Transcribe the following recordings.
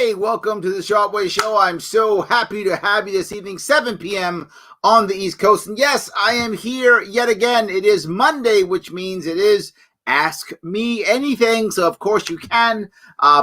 Hey, welcome to the Sharpe Way Show. I'm so happy to have you this evening, 7 p.m. on the East Coast. And yes, I am here yet again. It is Monday, which means it is Ask Me Anything. So, of course, you can.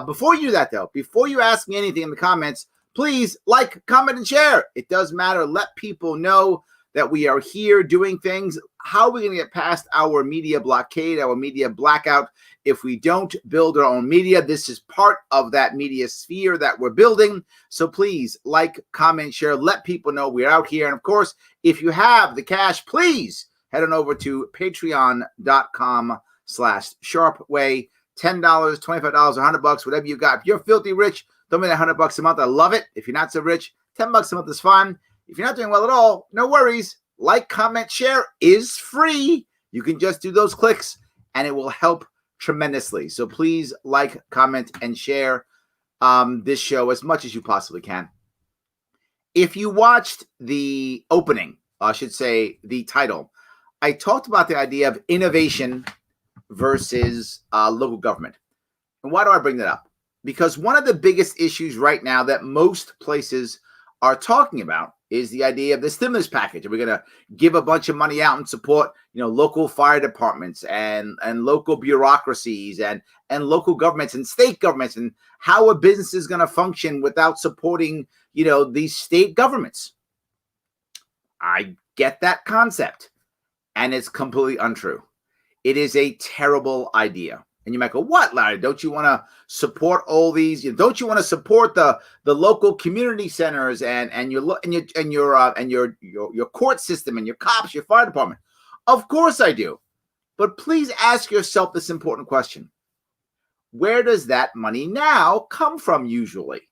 Before you do that, though, before you ask me anything in the comments, please like, comment, and share. It does matter. Let people know that we are here doing things. How are we going to get past our media blockade, our media blackout, if we don't build our own media? This is part of that media sphere that we're building. So please like, comment, share, let people know we're out here. And of course, if you have the cash, please head on over to patreon.com/sharpeway. $10, $25, $100, whatever you got. If you're filthy rich, throw me that $100 a month. I love it. If you're not so rich, $10 a month is fine. If you're not doing well at all, no worries. Like, comment, share is free. You can just do those clicks and it will help tremendously. So please like, comment, and share this show as much as you possibly can. If you watched the opening, I should say the title, I talked about the idea of innovation versus local government. And why do I bring that up? Because one of the biggest issues right now that most places are talking about is the idea of the stimulus package. We're going to give a bunch of money out and support, local fire departments and local bureaucracies and local governments and state governments, and how a business is going to function without supporting, these state governments. I get that concept, and it's completely untrue. It is a terrible idea. And you might go, what, Larry? Don't you want to support all these? Don't you want to support the local community centers and your court system and your cops, your fire department? Of course I do. But please ask yourself this important question. Where does that money now come from usually?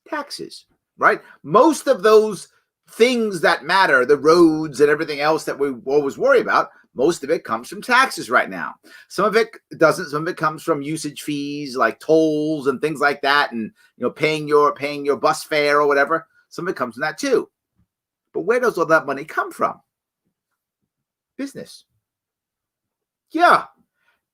Taxes, right? Most of those things that matter, the roads and everything else that we always worry about, most of it comes from taxes right now. Some of it doesn't. Some of it comes from usage fees like tolls and things like that, and paying your bus fare or whatever. Some of it comes from that too. But where does all that money come from? Business. Yeah,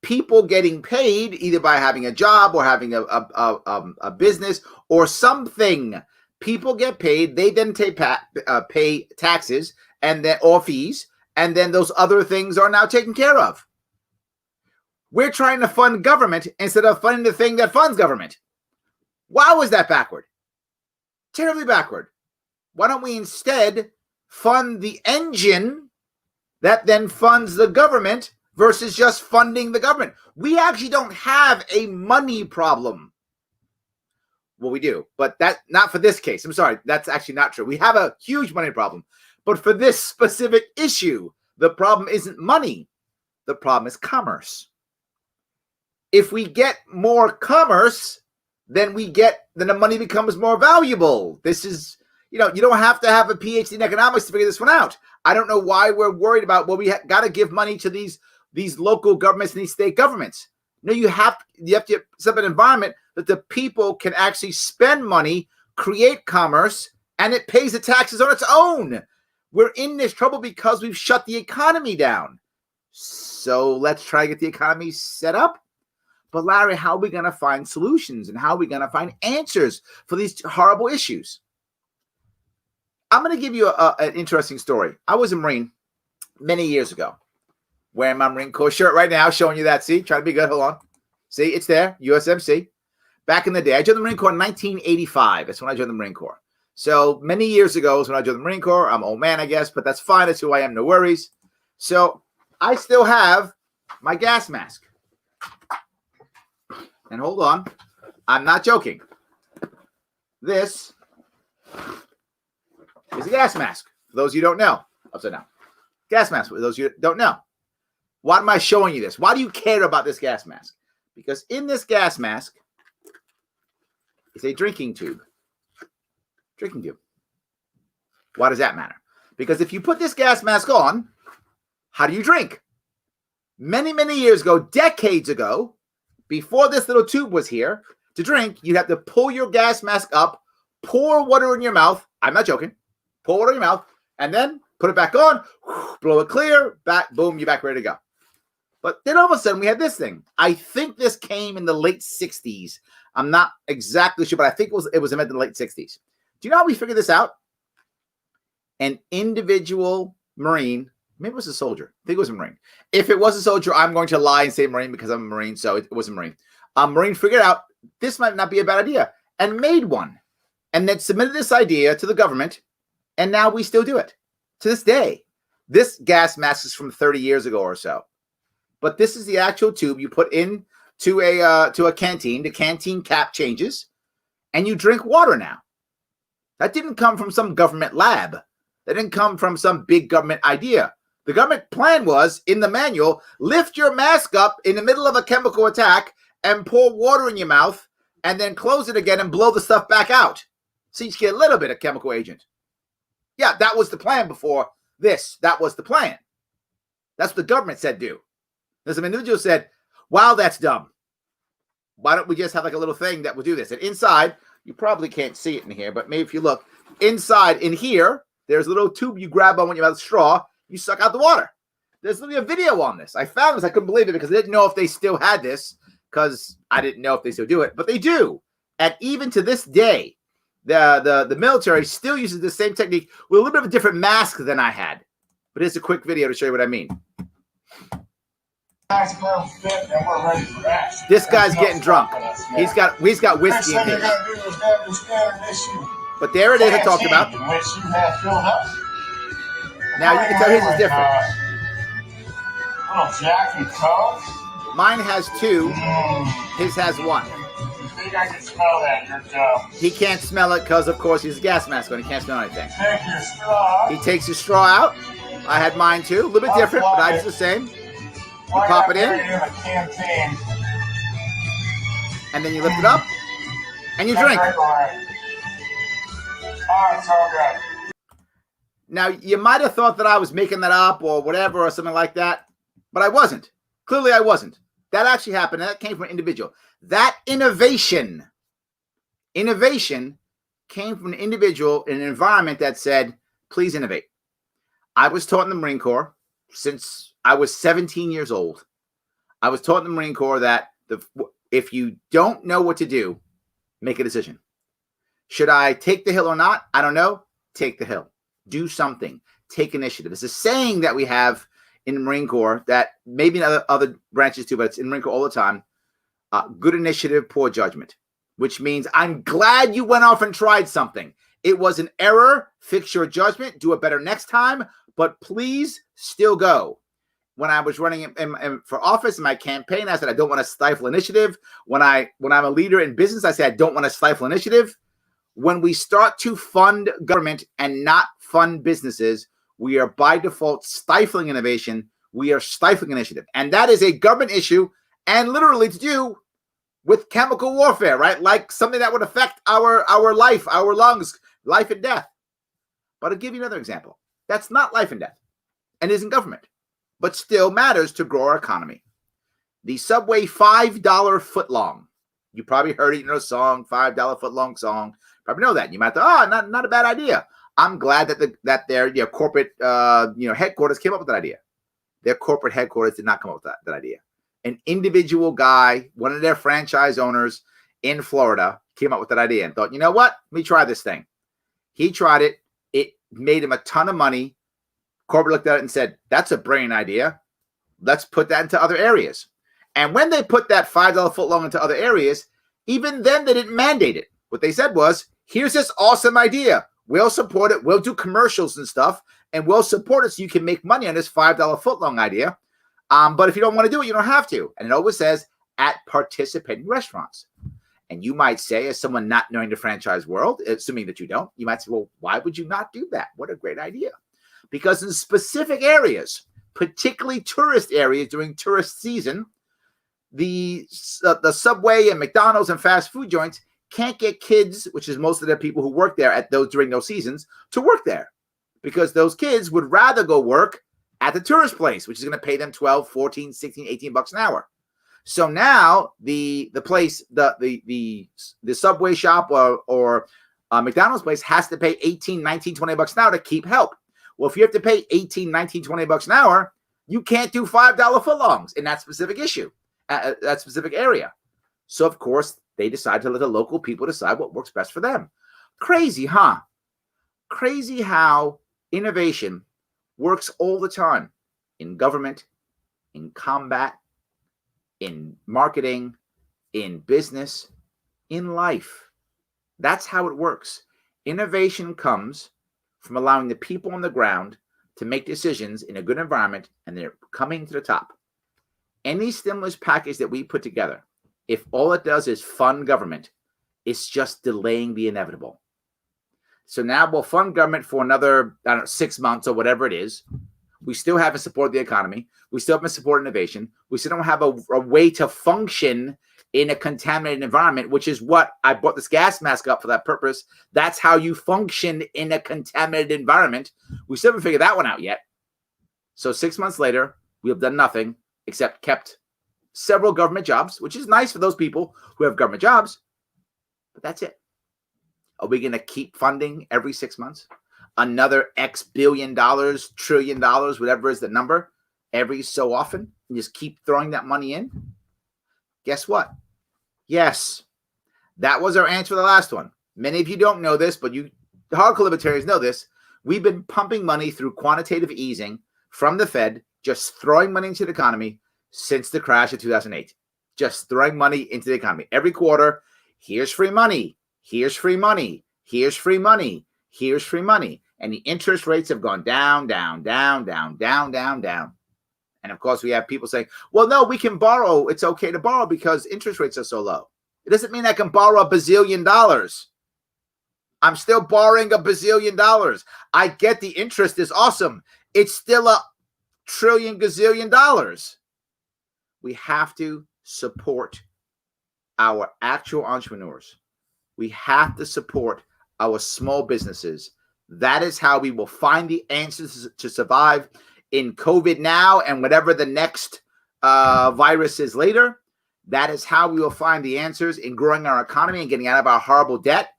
people getting paid either by having a job or having a business or something. People get paid. They then pay taxes or fees. And then those other things are now taken care of. We're trying to fund government instead of funding the thing that funds government. Wow, is that backward? Terribly backward. Why don't we instead fund the engine that then funds the government versus just funding the government? We actually don't have a money problem. Well, we do, but not for this case. I'm sorry, that's actually not true. We have a huge money problem. But for this specific issue, the problem isn't money. The problem is commerce. If we get more commerce, then the money becomes more valuable. This is, you don't have to have a PhD in economics to figure this one out. I don't know why we're worried about, we got to give money to these local governments and these state governments. No, you have to set up an environment that the people can actually spend money, create commerce, and it pays the taxes on its own. We're in this trouble because we've shut the economy down. So let's try to get the economy set up. But Larry, how are we going to find solutions and how are we going to find answers for these horrible issues? I'm going to give you an interesting story. I was a Marine many years ago, wearing my Marine Corps shirt right now, showing you that. See, trying to be good. Hold on. See, it's there, USMC. Back in the day, I joined the Marine Corps in 1985. That's when I joined the Marine Corps. So many years ago is when I joined the Marine Corps. I'm an old man, I guess, but that's fine. That's who I am. No worries. So I still have my gas mask. And hold on. I'm not joking. This is a gas mask. For those of you who don't know. Upside down. Gas mask. For those of you who don't know. Why am I showing you this? Why do you care about this gas mask? Because in this gas mask is a drinking tube. Drinking tube. Why does that matter? Because if you put this gas mask on, how do you drink? Many, many years ago, decades ago, before this little tube was here, to drink, you'd have to pull your gas mask up, pour water in your mouth. I'm not joking. Pour water in your mouth, and then put it back on, blow it clear, back, boom, you're back ready to go. But then all of a sudden we had this thing. I think this came in the late 60s. I'm not exactly sure, but I think it was in the late 60s. Do you know how we figured this out? An individual Marine, maybe it was a soldier. I think it was a Marine. If it was a soldier, I'm going to lie and say Marine because I'm a Marine, so it was a Marine. Marine figured out this might not be a bad idea and made one, and then submitted this idea to the government, and now we still do it to this day. This gas mask is from 30 years ago or so, but this is the actual tube you put in to a canteen. The canteen cap changes, and you drink water now. That didn't come from some government lab. That didn't come from some big government idea. The government plan was, in the manual, lift your mask up in the middle of a chemical attack and pour water in your mouth and then close it again and blow the stuff back out. So you get a little bit of chemical agent. Yeah, that was the plan before this. That was the plan. That's what the government said do. There's some individual said, wow, that's dumb. Why don't we just have like a little thing that will do this? And inside, you probably can't see it in here, but maybe if you look inside in here, there's a little tube you grab on when you have a straw, you suck out the water. There's literally a video on this. I found this. I couldn't believe it because I didn't know if they still had this because I didn't know if they still do it, but they do. And even to this day, the military still uses the same technique with a little bit of a different mask than I had. But here's a quick video to show you what I mean. This guy's getting drunk. He's got whiskey in his. But there it is. I talked about. Now you can tell his is different. Oh, Jack and Coke? Mine has 2. His has 1. You think I can smell that? You're dumb. He can't smell it because, of course, he's a gas mask on. He can't smell anything. Take your straw. He takes his straw out. I had mine too. A little bit different, but I did the same. You pop it in. And then you lift it up. And you drink. Oh, it's so good. Now, you might have thought that I was making that up or whatever or something like that, but I wasn't. Clearly, I wasn't. That actually happened. That came from an individual. That innovation came from an individual in an environment that said, please innovate. I was taught in the Marine Corps since I was 17 years old. I was taught in the Marine Corps that if you don't know what to do, make a decision. Should I take the hill or not? I don't know. Take the hill. Do something. Take initiative. It's a saying that we have in the Marine Corps that maybe in other branches too, but it's in the Marine Corps all the time. Good initiative, poor judgment, which means I'm glad you went off and tried something. It was an error. Fix your judgment. Do it better next time, but please still go. When I was running for office in my campaign, I said, I don't want to stifle initiative. When I'm a leader in business, I said, I don't want to stifle initiative. When we start to fund government and not fund businesses, we are by default stifling innovation. We are stifling initiative. And that is a government issue and literally to do with chemical warfare, right? Like something that would affect our life, our lungs, life and death. But I'll give you another example. That's not life and death and isn't government, but still matters to grow our economy. The Subway $5 footlong. You probably heard it in a song, $5 footlong song. Probably know that. You might think, not a bad idea. I'm glad that their corporate headquarters came up with that idea. Their corporate headquarters did not come up with that idea. An individual guy, one of their franchise owners in Florida, came up with that idea and thought, you know what? Let me try this thing. He tried it. It made him a ton of money. Corporate looked at it and said, that's a brilliant idea. Let's put that into other areas. And when they put that $5 footlong into other areas, even then they didn't mandate it. What they said was, here's this awesome idea. We'll support it. We'll do commercials and stuff, and we'll support it so you can make money on this $5 footlong idea. But if you don't want to do it, you don't have to. And it always says at participating restaurants. And you might say, as someone not knowing the franchise world, assuming that you don't, you might say, well, why would you not do that? What a great idea. Because in specific areas, particularly tourist areas during tourist season, the Subway and McDonald's and fast food joints can't get kids, which is most of the people who work there during those seasons, to work there. Because those kids would rather go work at the tourist place, which is going to pay them 12, 14, 16, 18 bucks an hour. So now the place, the Subway shop or McDonald's place has to pay 18, 19, 20 bucks an hour to keep help. Well, if you have to pay 18, 19, 20 bucks an hour, You can't do $5 footlongs in that specific issue, that specific area. So, of course, they decide to let the local people decide what works best for them. Crazy, huh? Crazy how innovation works all the time in government, in combat, in marketing, in business, in life. That's how it works. Innovation comes from allowing the people on the ground to make decisions in a good environment, and they're coming to the top. Any stimulus package that we put together, if all it does is fund government, it's just delaying the inevitable. So now we'll fund government for another, 6 months or whatever it is. We still haven't supported the economy. We still haven't supported innovation. We still don't have a way to function in a contaminated environment, which is what I bought this gas mask up for that purpose. That's how you function in a contaminated environment. We still haven't figured that one out yet. So 6 months later, we have done nothing except kept several government jobs, which is nice for those people who have government jobs. But that's it. Are we going to keep funding every 6 months? Another X billion dollars, trillion dollars, whatever is the number, every so often, and just keep throwing that money in? Guess what? Yes, that was our answer for the last one. Many of you don't know this, but you hardcore libertarians know this. We've been pumping money through quantitative easing from the Fed, just throwing money into the economy since the crash of 2008. Just throwing money into the economy. Every quarter, here's free money, here's free money, here's free money, here's free money. And the interest rates have gone down, down, down, down, down, down, down. And of course, we have people saying, well, no, we can borrow. It's okay to borrow because interest rates are so low. It doesn't mean I can borrow $1 bazillion. I'm still borrowing $1 bazillion. I get the interest is awesome. It's still $1 trillion gazillion dollars. We have to support our actual entrepreneurs. We have to support our small businesses. That is how we will find the answers to survive in COVID now and whatever the next virus is later. That is how we will find the answers in growing our economy and getting out of our horrible debt.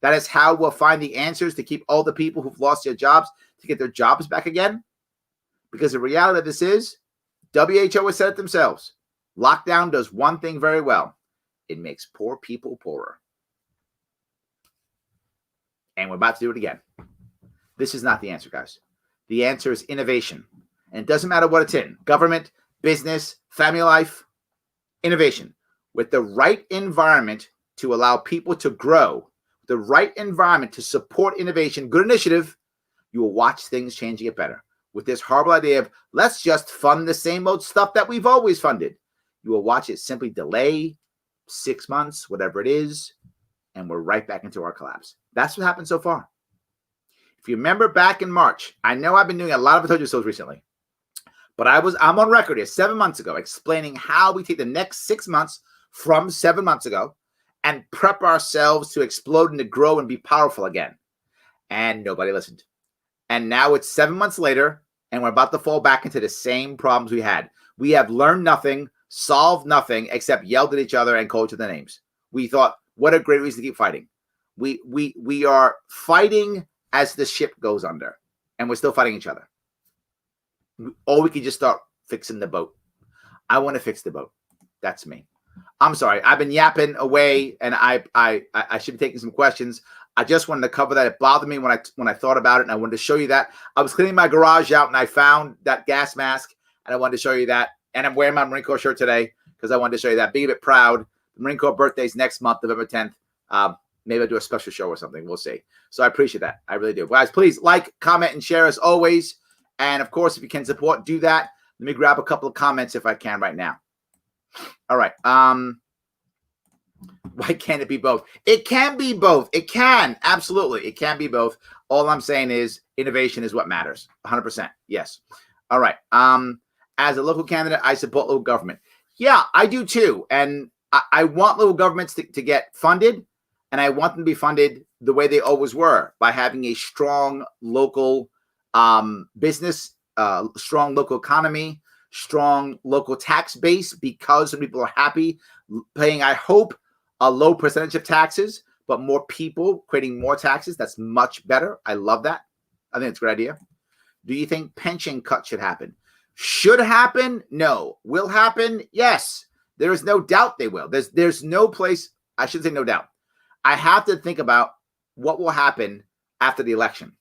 That is how we'll find the answers to keep all the people who've lost their jobs to get their jobs back again. Because the reality of this is, WHO has said it themselves. Lockdown does one thing very well. It makes poor people poorer. And we're about to do it again. This is not the answer, guys. The answer is innovation. And it doesn't matter what it's in. Government, business, family life, innovation. With the right environment to allow people to grow, the right environment to support innovation, good initiative, you will watch things change and get better. With this horrible idea of let's just fund the same old stuff that we've always funded, you will watch it simply delay 6 months, whatever it is, and we're right back into our collapse. That's what happened so far. If you remember back in March, I know I've been doing a lot of Untitled shows recently, but I'm on record here 7 months ago explaining how we take the next 6 months from 7 months ago and prep ourselves to explode and to grow and be powerful again. And nobody listened. And now it's 7 months later, and we're about to fall back into the same problems we had. We have learned nothing, solved nothing, except yelled at each other and called each other names. We thought, what a great reason to keep fighting. We are fighting as the ship goes under, and we're still fighting each other. Or we could just start fixing the boat. I want to fix the boat. That's me. I'm sorry. I've been yapping away, and I should be taking some questions. I just wanted to cover that. It bothered me when I thought about it, and I wanted to show you that. I was cleaning my garage out, and I found that gas mask, and I wanted to show you that. And I'm wearing my Marine Corps shirt today because I wanted to show you that. Being a bit proud. The Marine Corps birthday's next month, November 10th. Maybe I'll do a special show or something. We'll see. So I appreciate that. I really do. Guys, please like, comment, and share as always. And, of course, if you can support, do that. Let me grab a couple of comments if I can right now. All right. Why can't it be both? It can be both. It can. Absolutely. It can be both. All I'm saying is innovation is what matters. 100%. Yes. All right. As a local candidate, I support local government. Yeah, I do too. And I want local governments to get funded. And I want them to be funded the way they always were, by having a strong local business, strong local economy, strong local tax base, because some people are happy paying, I hope, a low percentage of taxes, but more people creating more taxes. That's much better. I love that. I think it's a great idea. Do you think pension cuts should happen? Should happen? No. Will happen? Yes. There is no doubt they will. There's no place, I should say no doubt. I have to think about what will happen after the election.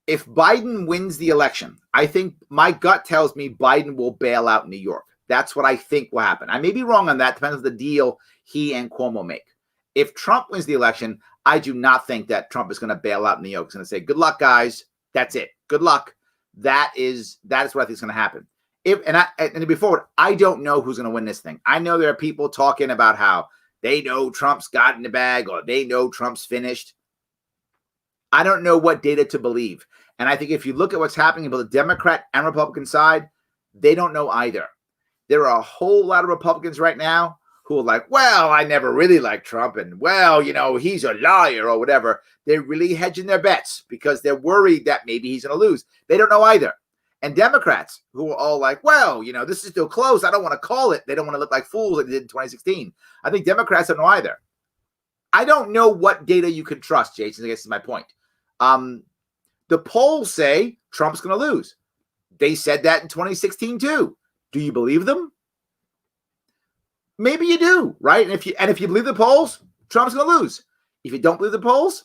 If Biden wins the election, I think my gut tells me Biden will bail out New York. That's what I think will happen. I may be wrong on that. Depends on the deal he and Cuomo make. If Trump wins the election, I do not think that Trump is going to bail out New York. He's going to say, good luck, guys. That's it. Good luck. That is what I think is going to happen. And to be forward, I don't know who's going to win this thing. I know there are people talking about how they know Trump's got in the bag or they know Trump's finished. I don't know what data to believe. And I think if you look at what's happening on both the Democrat and Republican side, they don't know either. There are a whole lot of Republicans right now who are like, well, I never really liked Trump. And, well, he's a liar or whatever. They're really hedging their bets because they're worried that maybe he's going to lose. They don't know either. And Democrats who are all like, well, this is still close. I don't want to call it. They don't want to look like fools like they did in 2016. I think Democrats don't know either. I don't know what data you can trust, Jason. I guess is my point. The polls say Trump's going to lose. They said that in 2016 too. Do you believe them? Maybe you do, right? And if you believe the polls, Trump's going to lose. If you don't believe the polls,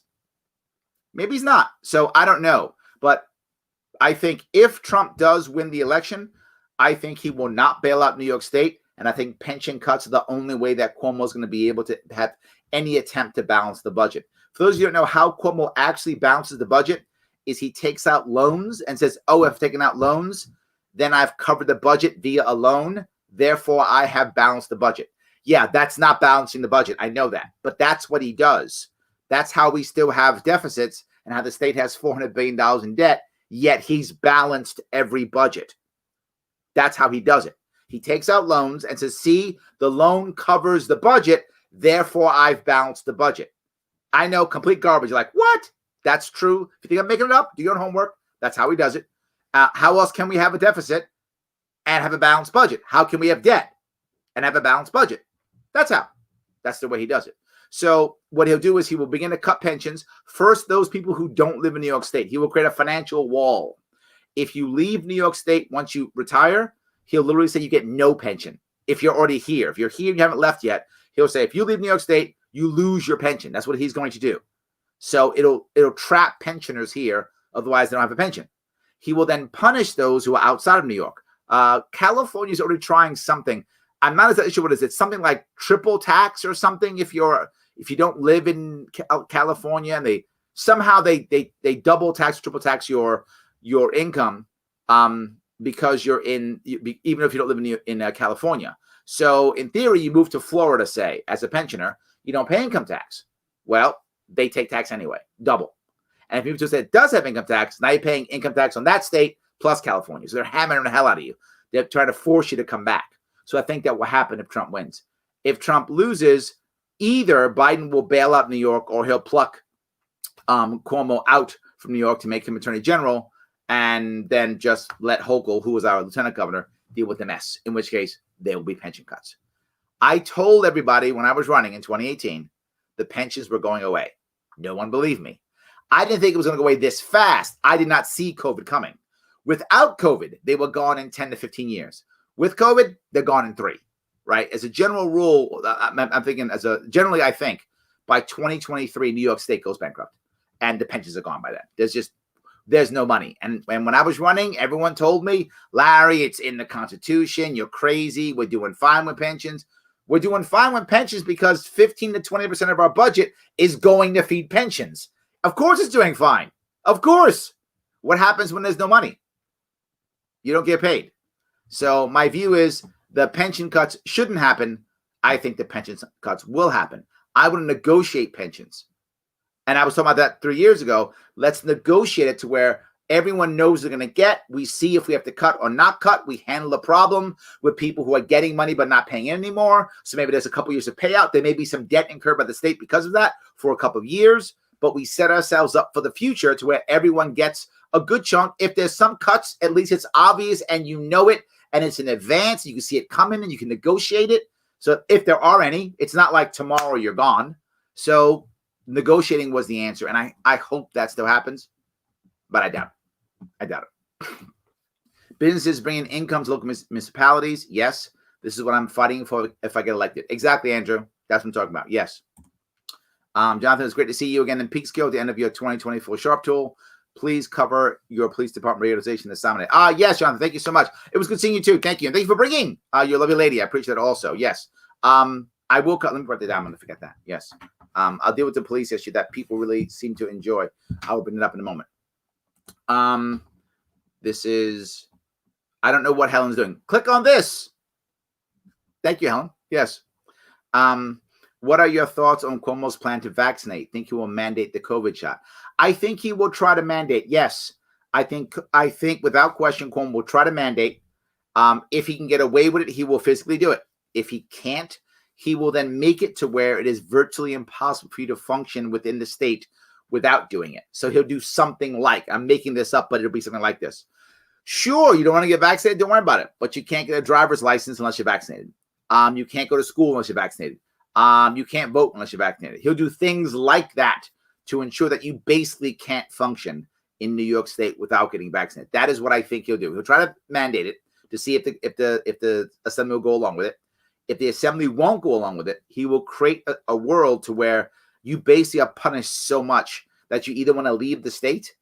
maybe he's not. So I don't know. But I think if Trump does win the election, I think he will not bail out New York State. And I think pension cuts are the only way that Cuomo is going to be able to have any attempt to balance the budget. For those of you who don't know how Cuomo actually balances the budget, is he takes out loans and says, oh, if I've taken out loans, then I've covered the budget via a loan. Therefore, I have balanced the budget. Yeah, that's not balancing the budget. I know that. But that's what he does. That's how we still have deficits and how the state has $400 billion in debt, yet he's balanced every budget. That's how he does it. He takes out loans and says, see, the loan covers the budget. Therefore, I've balanced the budget. I know, complete garbage. You're like, what? That's true. If you think I'm making it up, do your own homework. That's how he does it. How else can we have a deficit and have a balanced budget? How can we have debt and have a balanced budget? That's how. That's the way he does it. So what he'll do is he will begin to cut pensions. First, those people who don't live in New York State. He will create a financial wall. If you leave New York State once you retire, he'll literally say you get no pension. If you're already here. If you're here and you haven't left yet, he'll say if you leave New York State, you lose your pension. That's what he's going to do. So it'll trap pensioners here. Otherwise, they don't have a pension. He will then punish those who are outside of New York. California is already trying something. I'm not exactly sure what it is. It's something like triple tax or something. If you don't live in California, and they double tax, triple tax your income because you're in, even if you don't live in California. So in theory, you move to Florida, say, as a pensioner, you don't pay income tax. Well, they take tax anyway, double. And if you just say it does have income tax, now you're paying income tax on that state plus California. So they're hammering the hell out of you. They're trying to force you to come back. So I think that will happen if Trump wins. If Trump loses, either Biden will bail out New York or he'll pluck Cuomo out from New York to make him attorney general and then just let Hochul, who was our lieutenant governor, deal with the mess, in which case there will be pension cuts. I told everybody when I was running in 2018, the pensions were going away. No one believed me. I didn't think it was going to go away this fast. I did not see COVID coming. Without COVID, they were gone in 10 to 15 years. With COVID, they're gone in 3, right? As a general rule, I'm thinking generally, I think by 2023, New York State goes bankrupt and the pensions are gone by then. There's no money. And when I was running, everyone told me, Larry, it's in the Constitution. You're crazy. We're doing fine with pensions. We're doing fine with pensions because 15 to 20% of our budget is going to feed pensions. Of course it's doing fine. Of course. What happens when there's no money? You don't get paid. So my view is the pension cuts shouldn't happen. I think the pension cuts will happen. I want to negotiate pensions. And I was talking about that 3 years ago. Let's negotiate it to where everyone knows they're going to get. We see if we have to cut or not cut. We handle the problem with people who are getting money but not paying in anymore. So maybe there's a couple years of payout. There may be some debt incurred by the state because of that for a couple of years. But we set ourselves up for the future to where everyone gets a good chunk. If there's some cuts, at least it's obvious and you know it and it's in advance. You can see it coming and you can negotiate it. So if there are any, it's not like tomorrow you're gone. So negotiating was the answer. And I hope that still happens, but I doubt it. Businesses bringing income to local municipalities. Yes. This is what I'm fighting for if I get elected. Exactly, Andrew. That's what I'm talking about. Yes. Jonathan, it's great to see you again in Peekskill at the end of your 2024 Sharpe Tool. Please cover your police department reorganization this summer. Yes, Jonathan. Thank you so much. It was good seeing you too. Thank you. And thank you for bringing your lovely lady. I appreciate it also. Yes. I will cut. Let me write that down. I'm going to forget that. Yes. I'll deal with the police issue that people really seem to enjoy. I will bring it up in a moment. This is, I don't know what Helen's doing. Click on this. Thank you, Helen. Yes. What are your thoughts on Cuomo's plan to vaccinate? Think he will mandate the COVID shot? I think he will try to mandate. Yes. I think without question, Cuomo will try to mandate. If he can get away with it, he will physically do it. If he can't, he will then make it to where it is virtually impossible for you to function within the state without doing it. So he'll do something like, I'm making this up, but it'll be something like this. Sure, you don't want to get vaccinated, don't worry about it. But you can't get a driver's license unless you're vaccinated. You can't go to school unless you're vaccinated. You can't vote unless you're vaccinated. He'll do things like that to ensure that you basically can't function in New York State without getting vaccinated. That is what I think he'll do. He'll try to mandate it to see if the assembly will go along with it. If the assembly won't go along with it, he will create a world to where you basically are punished so much that you either want to leave the state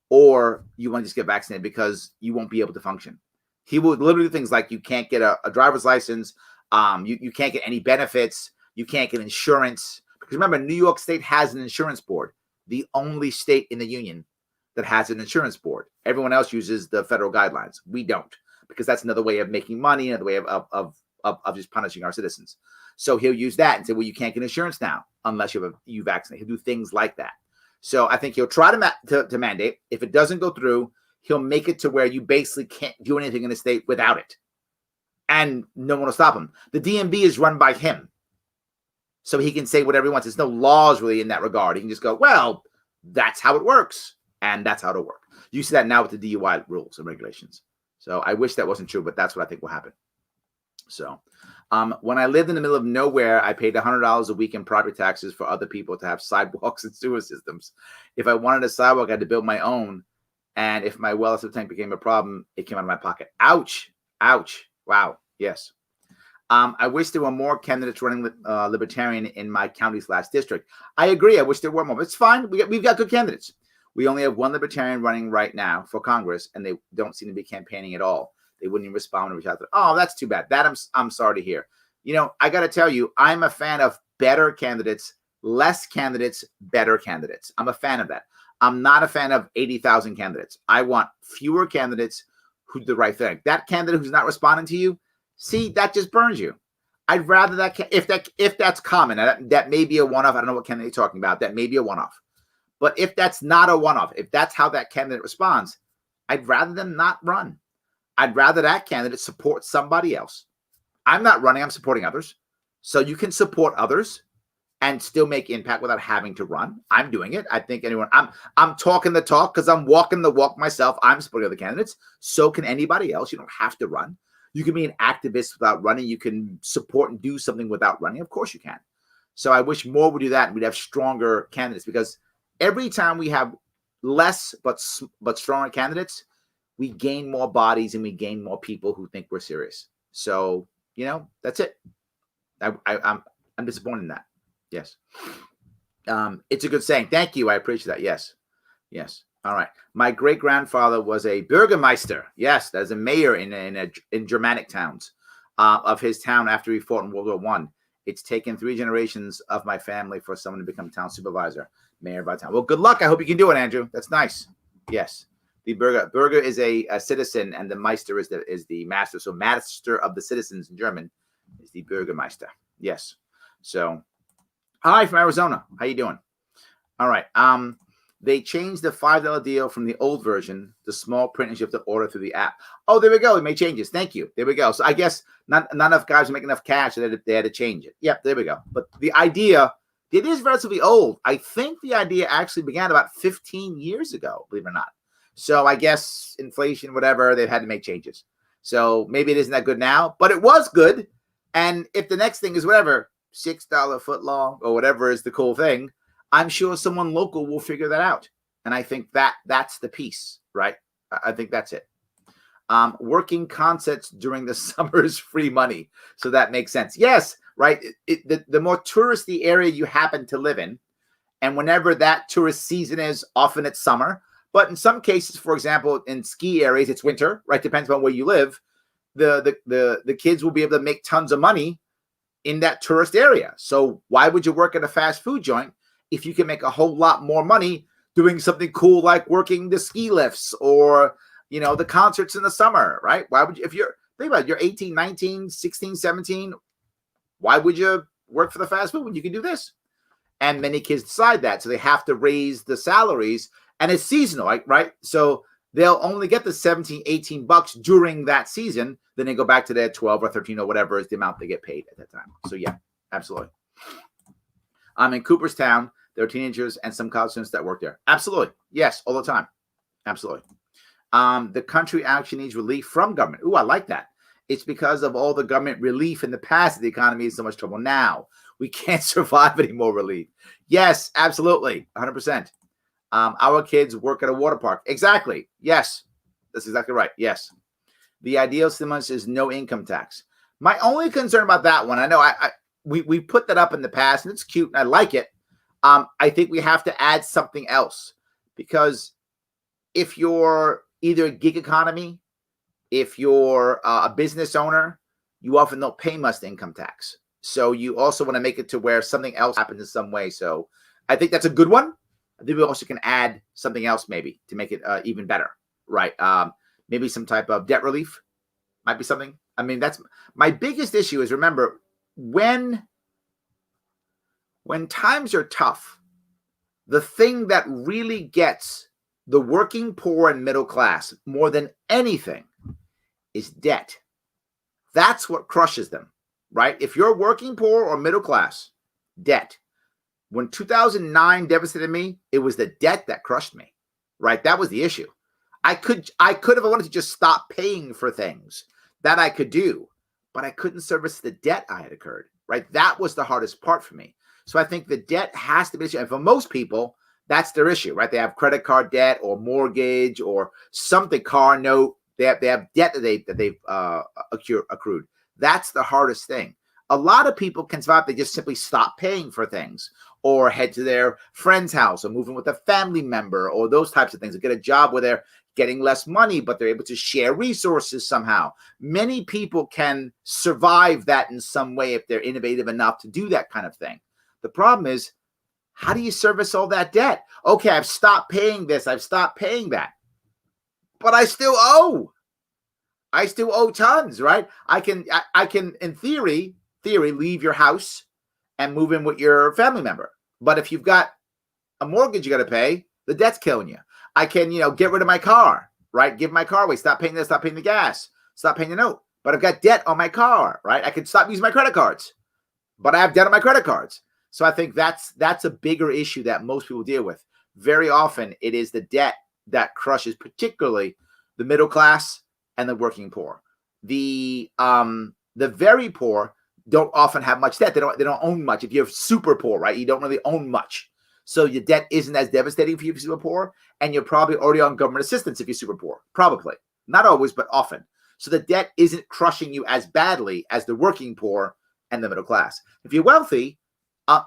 or you want to just get vaccinated because you won't be able to function. He will literally do things like you can't get a driver's license. You can't get any benefits. You can't get insurance. Because remember, New York State has an insurance board, the only state in the union that has an insurance board. Everyone else uses the federal guidelines. We don't, because that's another way of making money, another way of just punishing our citizens. So he'll use that and say, well, you can't get insurance now unless you vaccinate. He'll do things like that. So I think he'll try to mandate. If it doesn't go through, he'll make it to where you basically can't do anything in the state without it. And no one will stop him. The DMV is run by him. So he can say whatever he wants. There's no laws really in that regard. He can just go, well, that's how it works. And that's how it'll work. You see that now with the DUI rules and regulations. So I wish that wasn't true, but that's what I think will happen. So when I lived in the middle of nowhere, I paid $100 a week in property taxes for other people to have sidewalks and sewer systems. If I wanted a sidewalk, I had to build my own. And if my well tank became a problem, it came out of my pocket. Ouch. Ouch. Wow. Yes. I wish there were more candidates running Libertarian in my county/district. I agree. I wish there were more. But it's fine. We've got good candidates. We only have one Libertarian running right now for Congress, and they don't seem to be campaigning at all. They wouldn't even respond when we reach out. Oh, that's too bad. That I'm sorry to hear. You know, I got to tell you, I'm a fan of better candidates, less candidates, better candidates. I'm a fan of that. I'm not a fan of 80,000 candidates. I want fewer candidates who do the right thing. That candidate who's not responding to you, see, that just burns you. I'd rather that if that's common, that may be a one-off. I don't know what candidate you're talking about. That may be a one-off. But if that's not a one-off, if that's how that candidate responds, I'd rather them not run. I'd rather that candidate support somebody else. I'm not running. I'm supporting others. So you can support others and still make impact without having to run. I'm doing it. I think I'm talking the talk because I'm walking the walk myself. I'm supporting other candidates. So can anybody else. You don't have to run. You can be an activist without running. You can support and do something without running. Of course you can. So I wish more would do that and we'd have stronger candidates, because every time we have less but stronger candidates, we gain more bodies and we gain more people who think we're serious. So, you know, that's it. I'm disappointed in that. Yes. It's a good saying. Thank you. I appreciate that. Yes. Yes. All right. My great grandfather was a Bürgermeister. Yes, that's a mayor in Germanic towns of his town after he fought in World War I. It's taken 3 generations of my family for someone to become town supervisor, mayor of our town. Well, good luck. I hope you can do it, Andrew. That's nice. Yes. The Bürger is a citizen, and the Meister is the master. So master of the citizens in German is the Bürgermeister. Yes. So, hi from Arizona. How you doing? All right. They changed the $5 deal from the old version, the small print, and you have to order through the app. Oh, there we go. We made changes. Thank you. There we go. So I guess not enough guys were making enough cash that they had to change it. Yep, there we go. But the idea, it is relatively old. I think the idea actually began about 15 years ago, believe it or not. So I guess inflation, whatever, they've had to make changes. So maybe it isn't that good now, but it was good. And if the next thing is whatever, $6 foot long or whatever is the cool thing, I'm sure someone local will figure that out. And I think that's the piece, right? I think that's it. Working concerts during the summer is free money. So that makes sense. Yes, right. The more touristy area you happen to live in, and whenever that tourist season is, often it's summer. But in some cases, for example, in ski areas, it's winter, right? Depends on where you live. The kids will be able to make tons of money in that tourist area. So why would you work at a fast food joint if you can make a whole lot more money doing something cool like working the ski lifts or, the concerts in the summer, right? Why would you, think about it, you're 18, 19, 16, 17, why would you work for the fast food when you can do this? And many kids decide that. So they have to raise the salaries, and it's seasonal, right? So they'll only get the 17, 18 bucks during that season. Then they go back to their 12 or 13 or whatever is the amount they get paid at that time. So yeah, absolutely. In Cooperstown, there are teenagers and some college students that work there. Absolutely. Yes, all the time. Absolutely. The country actually needs relief from government. Ooh, I like that. It's because of all the government relief in the past that the economy is in so much trouble now. We can't survive any more relief. Yes, absolutely. 100%. Our kids work at a water park. Exactly. Yes. That's exactly right. Yes. The ideal stimulus is no income tax. My only concern about that one, I know we put that up in the past, and it's cute, and I like it. I think we have to add something else, because if you're either a gig economy, if you're a business owner, you often don't pay much income tax. So you also want to make it to where something else happens in some way. So I think that's a good one. I think we also can add something else maybe to make it even better, right? Maybe some type of debt relief might be something. I mean, that's my biggest issue is, remember, when times are tough, the thing that really gets the working poor and middle class more than anything is debt. That's what crushes them, right? If you're working poor or middle class, debt. When 2009 devastated me, it was the debt that crushed me, right? That was the issue. I could have wanted to just stop paying for things that I could do, but I couldn't service the debt I had incurred, right? That was the hardest part for me. So I think the debt has to be an issue. And for most people, that's their issue, right? They have credit card debt or mortgage or something, car note. They have debt that they've accrued. That's the hardest thing. A lot of people can survive. They just simply stop paying for things, or head to their friend's house, or move in with a family member, or those types of things, or get a job where they're getting less money, but they're able to share resources somehow. Many people can survive that in some way if they're innovative enough to do that kind of thing. The problem is, how do you service all that debt? Okay, I've stopped paying this. I've stopped paying that. But I still owe. I still owe tons, right? I can, in theory, leave your house and move in with your family member. But if you've got a mortgage you got to pay, the debt's killing you. I can, get rid of my car, right? Give my car away. Stop paying this, stop paying the gas, stop paying the note. But I've got debt on my car, right? I can stop using my credit cards, but I have debt on my credit cards. So I think that's a bigger issue that most people deal with. Very often it is the debt that crushes particularly the middle class and the working poor. The very poor don't often have much debt. They don't own much. If you're super poor, right, you don't really own much. So your debt isn't as devastating for you if you're super poor, and you're probably already on government assistance if you're super poor. Probably. Not always, but often. So the debt isn't crushing you as badly as the working poor and the middle class. If you're wealthy,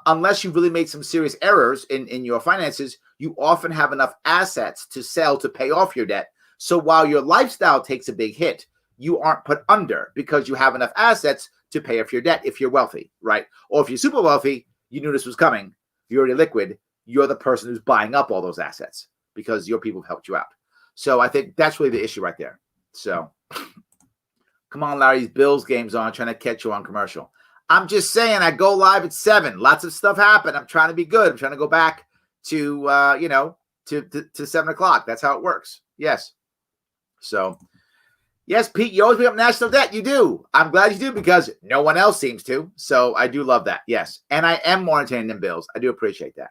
unless you've really made some serious errors in your finances, you often have enough assets to sell to pay off your debt. So while your lifestyle takes a big hit, you aren't put under because you have enough assets to pay off your debt if you're wealthy, right? Or if you're super wealthy, you knew this was coming, you're already liquid, you're the person who's buying up all those assets because your people have helped you out. So I think that's really the issue right there. So come on, Larry's Bills game's on, trying to catch you on commercial. I'm just saying, I go live at 7. Lots of stuff happened. I'm trying to be good. I'm trying to go back to, to 7 o'clock. That's how it works. Yes. So, yes, Pete, you always bring up national debt. You do. I'm glad you do because no one else seems to. So I do love that. Yes. And I am more entertaining than Bills. I do appreciate that.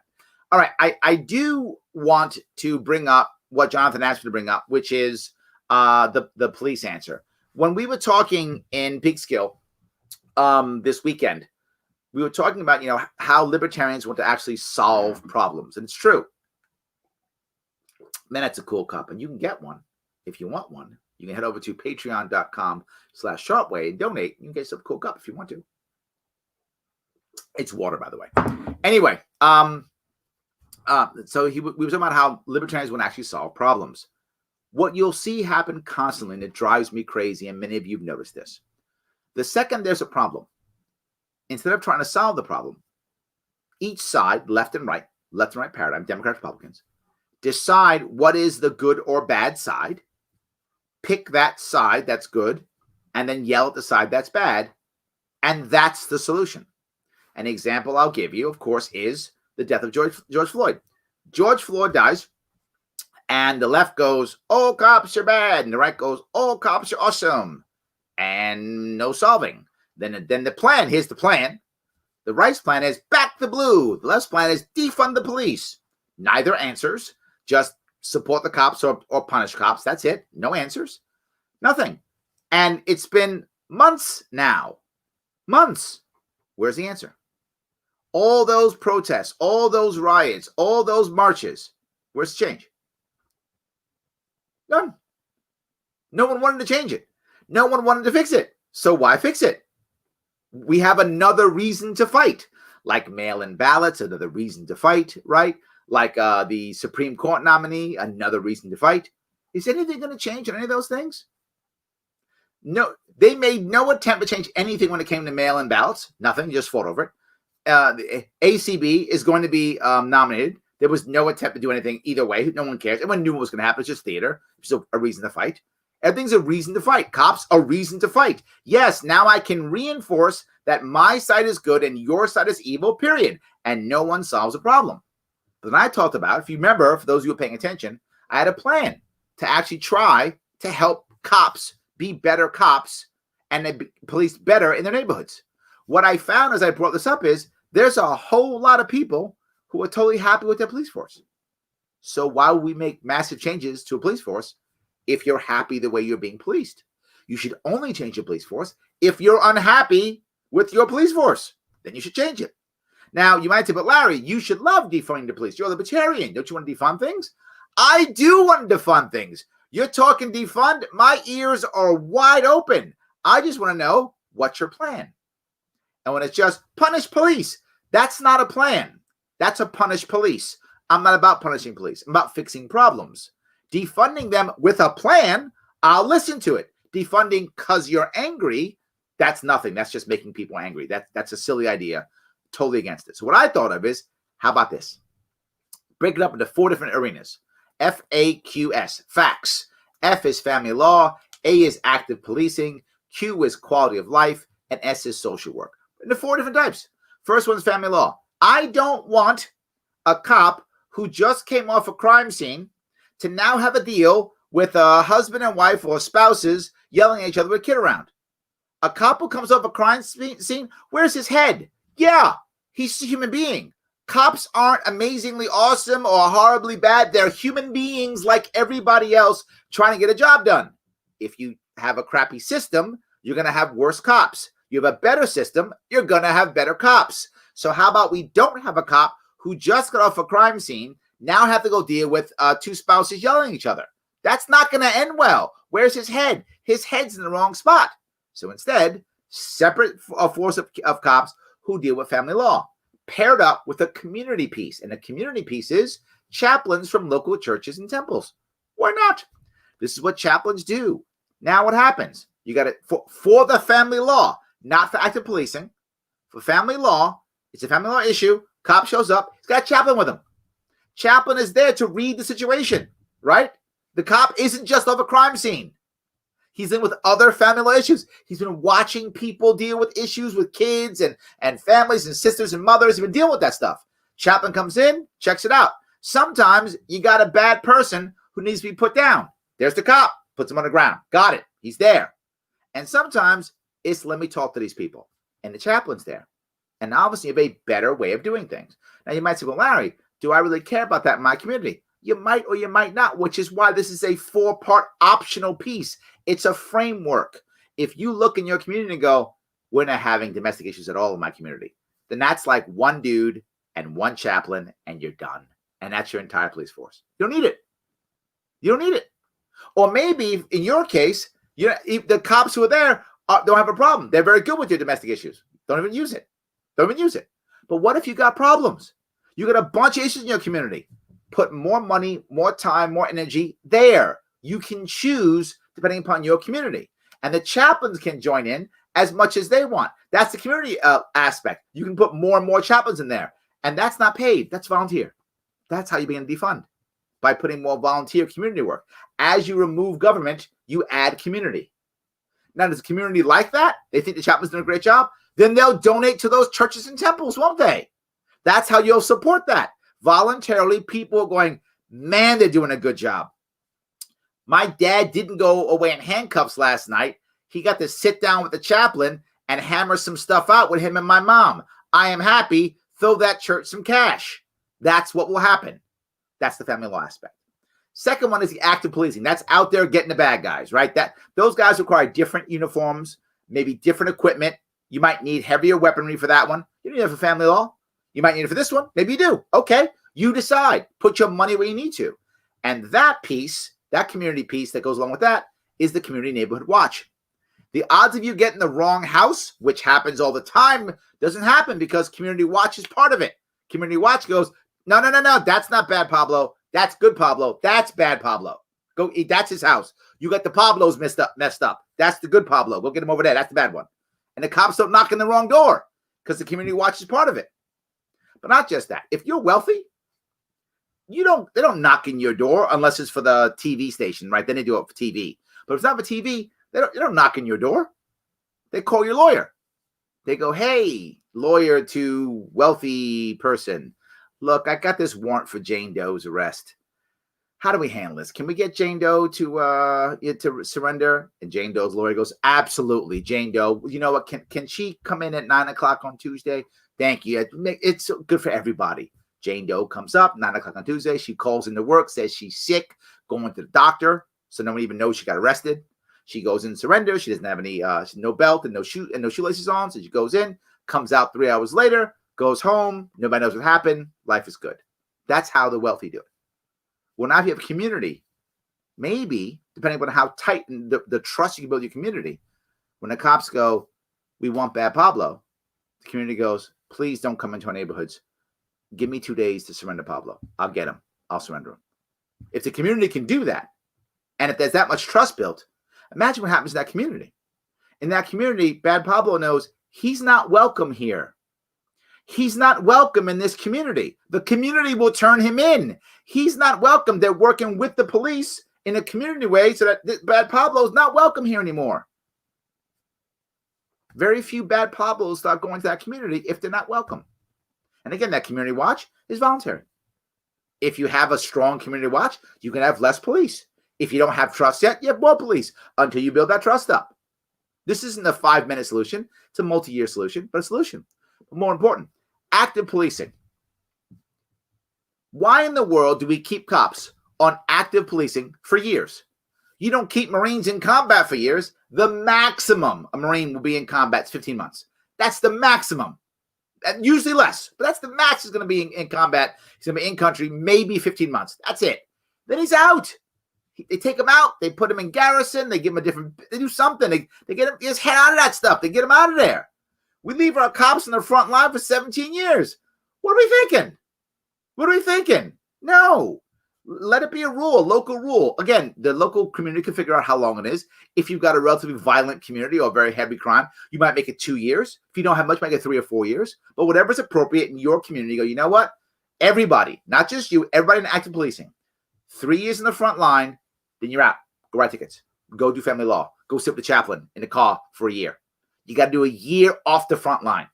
All right. I do want to bring up what Jonathan asked me to bring up, which is the police answer. When we were talking in Big Skill, this weekend, we were talking about, how libertarians want to actually solve problems. And it's true. Man, that's a cool cup. And you can get one if you want one. You can head over to patreon.com/sharpeway and donate. You can get some cool cup if you want to. It's water, by the way. Anyway, so we were talking about how libertarians wouldn't actually solve problems. What you'll see happen constantly, and it drives me crazy, and many of you have noticed this. The second there's a problem, instead of trying to solve the problem, each side, left and right paradigm, Democrats, Republicans, decide what is the good or bad side, pick that side that's good, and then yell at the side that's bad, and that's the solution. An example I'll give you, of course, is the death of George Floyd. George Floyd dies, and the left goes, "Oh, cops are bad," and the right goes, "Oh, cops are awesome," and no solving. Then the plan. Here's the plan. The right's plan is back the blue. The left's plan is defund the police. Neither answers. Just support the cops or punish cops. That's it. No answers. Nothing. And it's been months now. Months. Where's the answer? All those protests, all those riots, all those marches. Where's the change? None. No one wanted to change it. No one wanted to fix it. So why fix it? We have another reason to fight, like mail-in ballots, another reason to fight, right? Like the Supreme Court nominee, another reason to fight. Is anything going to change on any of those things? No, they made no attempt to change anything when it came to mail-in ballots. Nothing, just fought over it. The ACB is going to be nominated. There was no attempt to do anything either way. No one cares. Everyone knew what was going to happen. It's just theater. It's a reason to fight. Everything's a reason to fight. Cops, a reason to fight. Yes, now I can reinforce that my side is good and your side is evil, period. And no one solves a problem. But then I talked about, if you remember, for those of you who are paying attention, I had a plan to actually try to help cops be better cops and the police better in their neighborhoods. What I found as I brought this up is there's a whole lot of people who are totally happy with their police force. So why would we make massive changes to a police force if you're happy the way you're being policed? You should only change your police force if you're unhappy with your police force. Then you should change it. Now, you might say, but Larry, you should love defunding the police. You're a libertarian. Don't you want to defund things? I do want to defund things. You're talking defund? My ears are wide open. I just want to know, what's your plan? And when it's just punish police, that's not a plan. That's a punish police. I'm not about punishing police. I'm about fixing problems. Defunding them with a plan, I'll listen to it. Defunding because you're angry, that's nothing. That's just making people angry. That's a silly idea. Totally against it. So what I thought of is, how about this? Break it up into 4 different arenas. FAQS, facts. F is family law. A is active policing. Q is quality of life. And S is social work. Into 4 different types. First one's family law. I don't want a cop who just came off a crime scene to now have a deal with a husband and wife or spouses yelling at each other with a kid around. A cop who comes off a crime scene, where's his head? Yeah, he's a human being. Cops aren't amazingly awesome or horribly bad. They're human beings like everybody else trying to get a job done. If you have a crappy system, you're going to have worse cops. You have a better system, you're going to have better cops. So how about we don't have a cop who just got off a crime scene, now have to go deal with 2 spouses yelling at each other? That's not going to end well. Where's his head? His head's in the wrong spot. So instead, separate force of cops who deal with family law, paired up with a community piece. And the community piece is chaplains from local churches and temples. Why not? This is what chaplains do. Now what happens? You got it for the family law, not for active policing. For family law, it's a family law issue. Cop shows up. He's got a chaplain with him. Chaplain is there to read the situation, right? The cop isn't just off a crime scene. He's in with other family law issues. He's been watching people deal with issues with kids and families and sisters and mothers. He's been dealing with that stuff. Chaplain comes in, checks it out. Sometimes you got a bad person who needs to be put down. There's the cop, puts him on the ground. Got it. He's there. And sometimes it's let me talk to these people. And the chaplain's there. And obviously you have a better way of doing things. Now you might say, well, Larry, do I really care about that in my community? You might or you might not, which is why this is a 4-part optional piece. It's a framework. If you look in your community and go, we're not having domestic issues at all in my community, then that's like 1 dude and 1 chaplain and you're done. And that's your entire police force. You don't need it. You don't need it. Or maybe in your case, the cops who are there don't have a problem. They're very good with your domestic issues. Don't even use it. But what if you got problems? You got a bunch of issues in your community. Put more money, more time, more energy there. You can choose depending upon your community. And the chaplains can join in as much as they want. That's the community aspect. You can put more and more chaplains in there. And that's not paid. That's volunteer. That's how you begin to defund, by putting more volunteer community work. As you remove government, you add community. Now, does the community like that? They think the chaplain's doing a great job? Then they'll donate to those churches and temples, won't they? That's how you'll support that. Voluntarily, people are going, man, they're doing a good job. My dad didn't go away in handcuffs last night. He got to sit down with the chaplain and hammer some stuff out with him and my mom. I am happy. Throw that church some cash. That's what will happen. That's the family law aspect. Second one is the active policing. That's out there getting the bad guys, right? Those guys require different uniforms, maybe different equipment. You might need heavier weaponry for that one. You don't need it for family law. You might need it for this one. Maybe you do. Okay, you decide. Put your money where you need to. And that piece, that community piece that goes along with that, is the community neighborhood watch. The odds of you getting the wrong house, which happens all the time, doesn't happen because community watch is part of it. Community watch goes, no, that's not bad, Pablo. That's good, Pablo. That's bad, Pablo. Go eat. That's his house. You got the Pablos messed up. That's the good Pablo. Go get him over there. That's the bad one. And the cops don't knock on the wrong door because the community watch is part of it. But not just that. If you're wealthy, they don't knock in your door unless it's for the TV station, right? Then they do it for TV. But if it's not for TV, they don't knock in your door. They call your lawyer. They go, hey, lawyer to wealthy person. Look, I got this warrant for Jane Doe's arrest. How do we handle this? Can we get Jane Doe to surrender? And Jane Doe's lawyer goes, absolutely. Jane Doe, you know what? Can she come in at 9:00 on Tuesday? Thank you. It's good for everybody. Jane Doe comes up 9:00 on Tuesday. She calls into work, says she's sick, going to the doctor. So no one even knows she got arrested. She goes in and surrenders. She doesn't have any, no belt and no shoelaces on. So she goes in, comes out 3 hours later, goes home. Nobody knows what happened. Life is good. That's how the wealthy do it. Well, now if you have a community, maybe, depending on how tight and the trust you can build your community, when the cops go, we want bad Pablo, the community goes, please don't come into our neighborhoods. Give me 2 days to surrender Pablo. I'll get him. I'll surrender him. If the community can do that, and if there's that much trust built, imagine what happens in that community. In that community, bad Pablo knows he's not welcome here. He's not welcome in this community. The community will turn him in. He's not welcome. They're working with the police in a community way so that bad Pablo is not welcome here anymore. Very few bad Pablos start going to that community if they're not welcome. And again, that community watch is voluntary. If you have a strong community watch, you can have less police. If you don't have trust yet, you have more police until you build that trust up. This isn't a 5-minute solution. It's a multi-year solution, but a solution. But more important, active policing. Why in the world do we keep cops on active policing for years? You don't keep Marines in combat for years. The maximum a Marine will be in combat is 15 months. That's the maximum. Usually less, but that's the max is going to be in combat. He's going to be in country, maybe 15 months. That's it. Then he's out. They take him out. They put him in garrison. They give him they do something. They get him his head out of that stuff. They get him out of there. We leave our cops in the front line for 17 years. What are we thinking? No. Let it be a rule, a local rule. Again, the local community can figure out how long it is. If you've got a relatively violent community or very heavy crime, you might make it 2 years. If you don't have much, you might get 3 or 4 years. But whatever's appropriate in your community, go, you know what? Everybody, not just you, everybody in active policing, 3 years in the front line, then you're out. Go write tickets. Go do family law. Go sit with the chaplain in the car for a year. You got to do a year off the front line.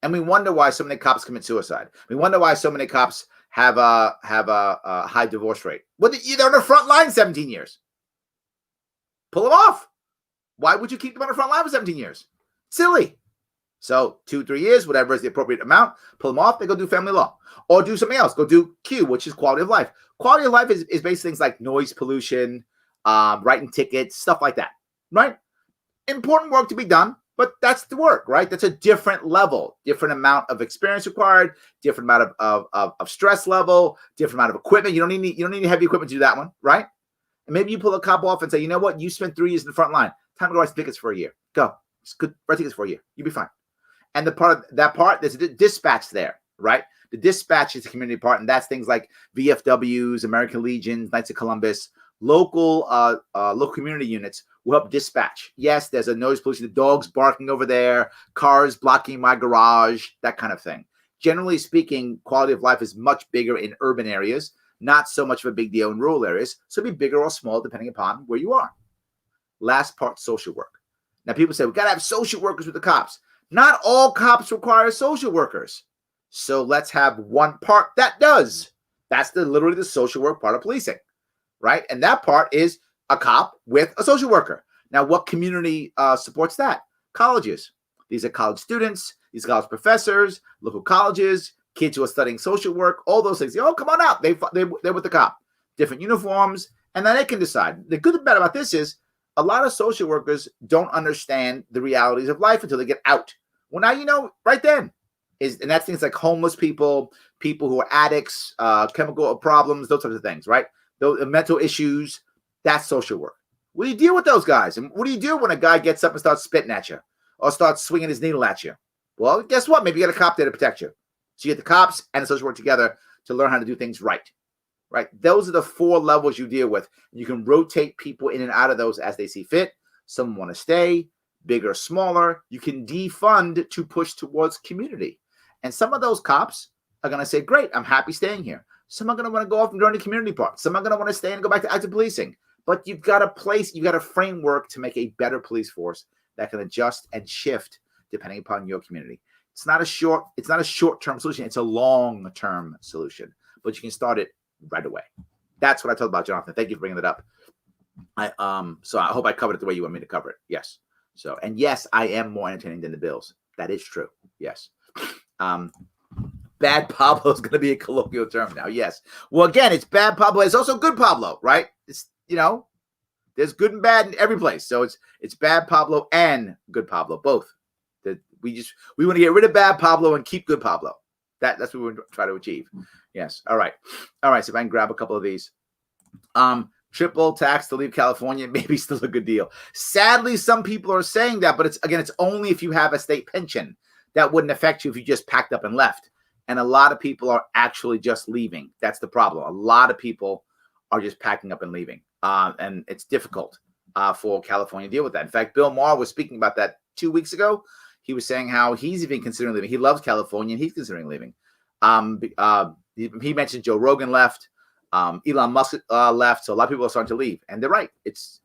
And we wonder why so many cops commit suicide. We wonder why so many cops have a high divorce rate. Well, they're on the front line 17 years. Pull them off. Why would you keep them on the front line for 17 years? Silly. So 2, 3 years, whatever is the appropriate amount, pull them off, they go do family law. Or do something else. Go do Q, which is quality of life. Quality of life is basically things like noise pollution, writing tickets, stuff like that, right? Important work to be done, but that's the work, right? That's a different level, different amount of experience required, different amount of stress level, different amount of equipment. You don't need heavy equipment to do that one, right? And maybe you pull a cop off and say, you know what? You spent 3 years in the front line. Time to go write tickets for a year. Go. It's good. Write tickets for a year. You'll be fine. And there's a dispatch there, right? The dispatch is the community part, and that's things like VFWs, American Legions, Knights of Columbus, local community units will help dispatch. Yes, there's a noise pollution, the dogs barking over there, cars blocking my garage, that kind of thing. Generally speaking, quality of life is much bigger in urban areas, not so much of a big deal in rural areas. So it'll be bigger or small depending upon where you are. Last part, social work. Now people say, we got to have social workers with the cops. Not all cops require social workers. So let's have one part that does. That's literally the social work part of policing, right? And that part is a cop with a social worker. Now, what community supports that? Colleges. These are college students, these are college professors, local colleges, kids who are studying social work, all those things. Oh, come on out. They're with the cop. Different uniforms, and then they can decide. The good and bad about this is a lot of social workers don't understand the realities of life until they get out. Well, now you know right then. And that's things like homeless people, people who are addicts, chemical problems, those types of things, right? Those mental issues, that's social work. What do you deal with those guys? And what do you do when a guy gets up and starts spitting at you or starts swinging his needle at you? Well, guess what? Maybe you got a cop there to protect you. So you get the cops and the social work together to learn how to do things right, right? Those are the 4 levels you deal with. You can rotate people in and out of those as they see fit. Some want to stay, bigger, smaller. You can defund to push towards community. And some of those cops are going to say, great, I'm happy staying here. Some are going to want to go off and join the community part. Some are going to want to stay and go back to active policing. But you've got a framework to make a better police force that can adjust and shift depending upon your community. It's not a short-term solution. It's a long-term solution. But you can start it right away. That's what I told about, Jonathan. Thank you for bringing that up. So I hope I covered it the way you want me to cover it. Yes. So, and yes, I am more entertaining than the Bills. That is true. Yes. Bad Pablo is going to be a colloquial term now. Yes. Well, again, it's bad Pablo. It's also good Pablo, right? It's, there's good and bad in every place. So it's bad Pablo and good Pablo, both. We want to get rid of bad Pablo and keep good Pablo. That's what we try to achieve. Yes. All right. So if I can grab a couple of these. Triple tax to leave California, maybe still a good deal. Sadly, some people are saying that, but it's only if you have a state pension. That wouldn't affect you if you just packed up and left. And a lot of people are actually just leaving. That's the problem. A lot of people are just packing up and leaving. And it's difficult for California to deal with that. In fact, Bill Maher was speaking about that 2 weeks ago. He was saying how he's even considering leaving. He loves California, and he's considering leaving. He mentioned Joe Rogan left. Elon Musk left. So a lot of people are starting to leave. And they're right. It's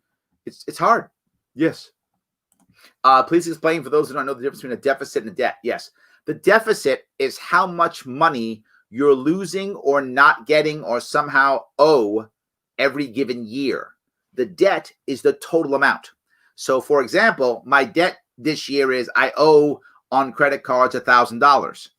hard. Yes. Please explain for those who don't know the difference between a deficit and a debt. Yes. The deficit is how much money you're losing or not getting or somehow owe every given year. The debt is the total amount. So, for example, my debt this year is I owe on credit cards $1,000.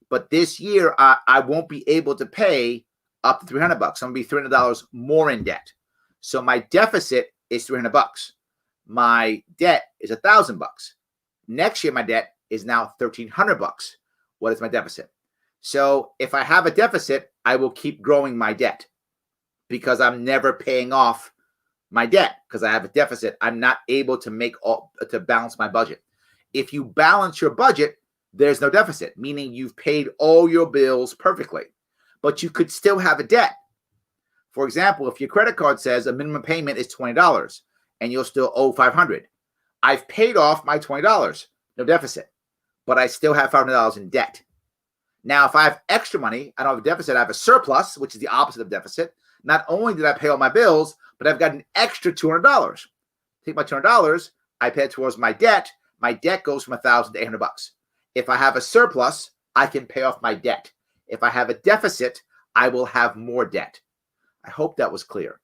But this year, I won't be able to pay up to $300. I'm going to be $300 more in debt. So my deficit is $300. My debt is $1,000. Next year, my debt is now $1,300. What is my deficit? So if I have a deficit, I will keep growing my debt because I'm never paying off my debt because I have a deficit. I'm not able to balance my budget. If you balance your budget, there's no deficit, meaning you've paid all your bills perfectly, but you could still have a debt. For example, if your credit card says a minimum payment is $20 and you'll still owe $500, I've paid off my $20, no deficit, but I still have $500 in debt. Now, if I have extra money, I don't have a deficit, I have a surplus, which is the opposite of deficit. Not only did I pay all my bills, but I've got an extra $200. Take my $200, I pay it towards my debt. My debt goes from $1,000 to $800. If I have a surplus, I can pay off my debt. If I have a deficit, I will have more debt. I hope that was clear.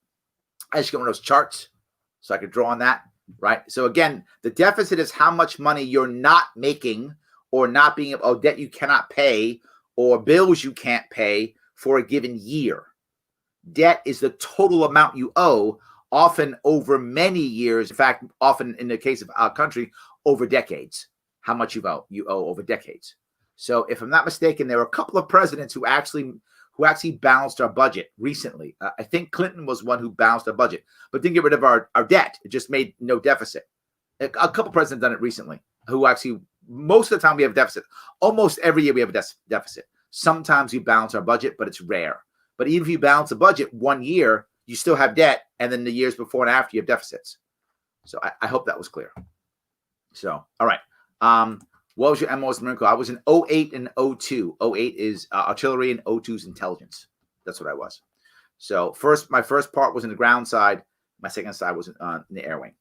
I just got one of those charts so I could draw on that, right? So again, the deficit is how much money you're not making or not being able, or debt you cannot pay or bills you can't pay for a given year. Debt is the total amount you owe, often over many years. In fact, often in the case of our country, over decades. How much you owe over decades. So if I'm not mistaken, there were a couple of presidents who actually balanced our budget recently. I think Clinton was one who balanced our budget, but didn't get rid of our debt. It just made no deficit. A couple presidents done it recently, who actually, most of the time we have a deficit. Almost every year we have a deficit. Sometimes we balance our budget, but it's rare. But even if you balance a budget 1 year, you still have debt, and then the years before and after you have deficits. So I hope that was clear. So, all right. What was your most miracle? I was in 08 and 02. 08 is artillery and 02 is intelligence. That's what I was. So my first part was in the ground side. My second side was in the air wing.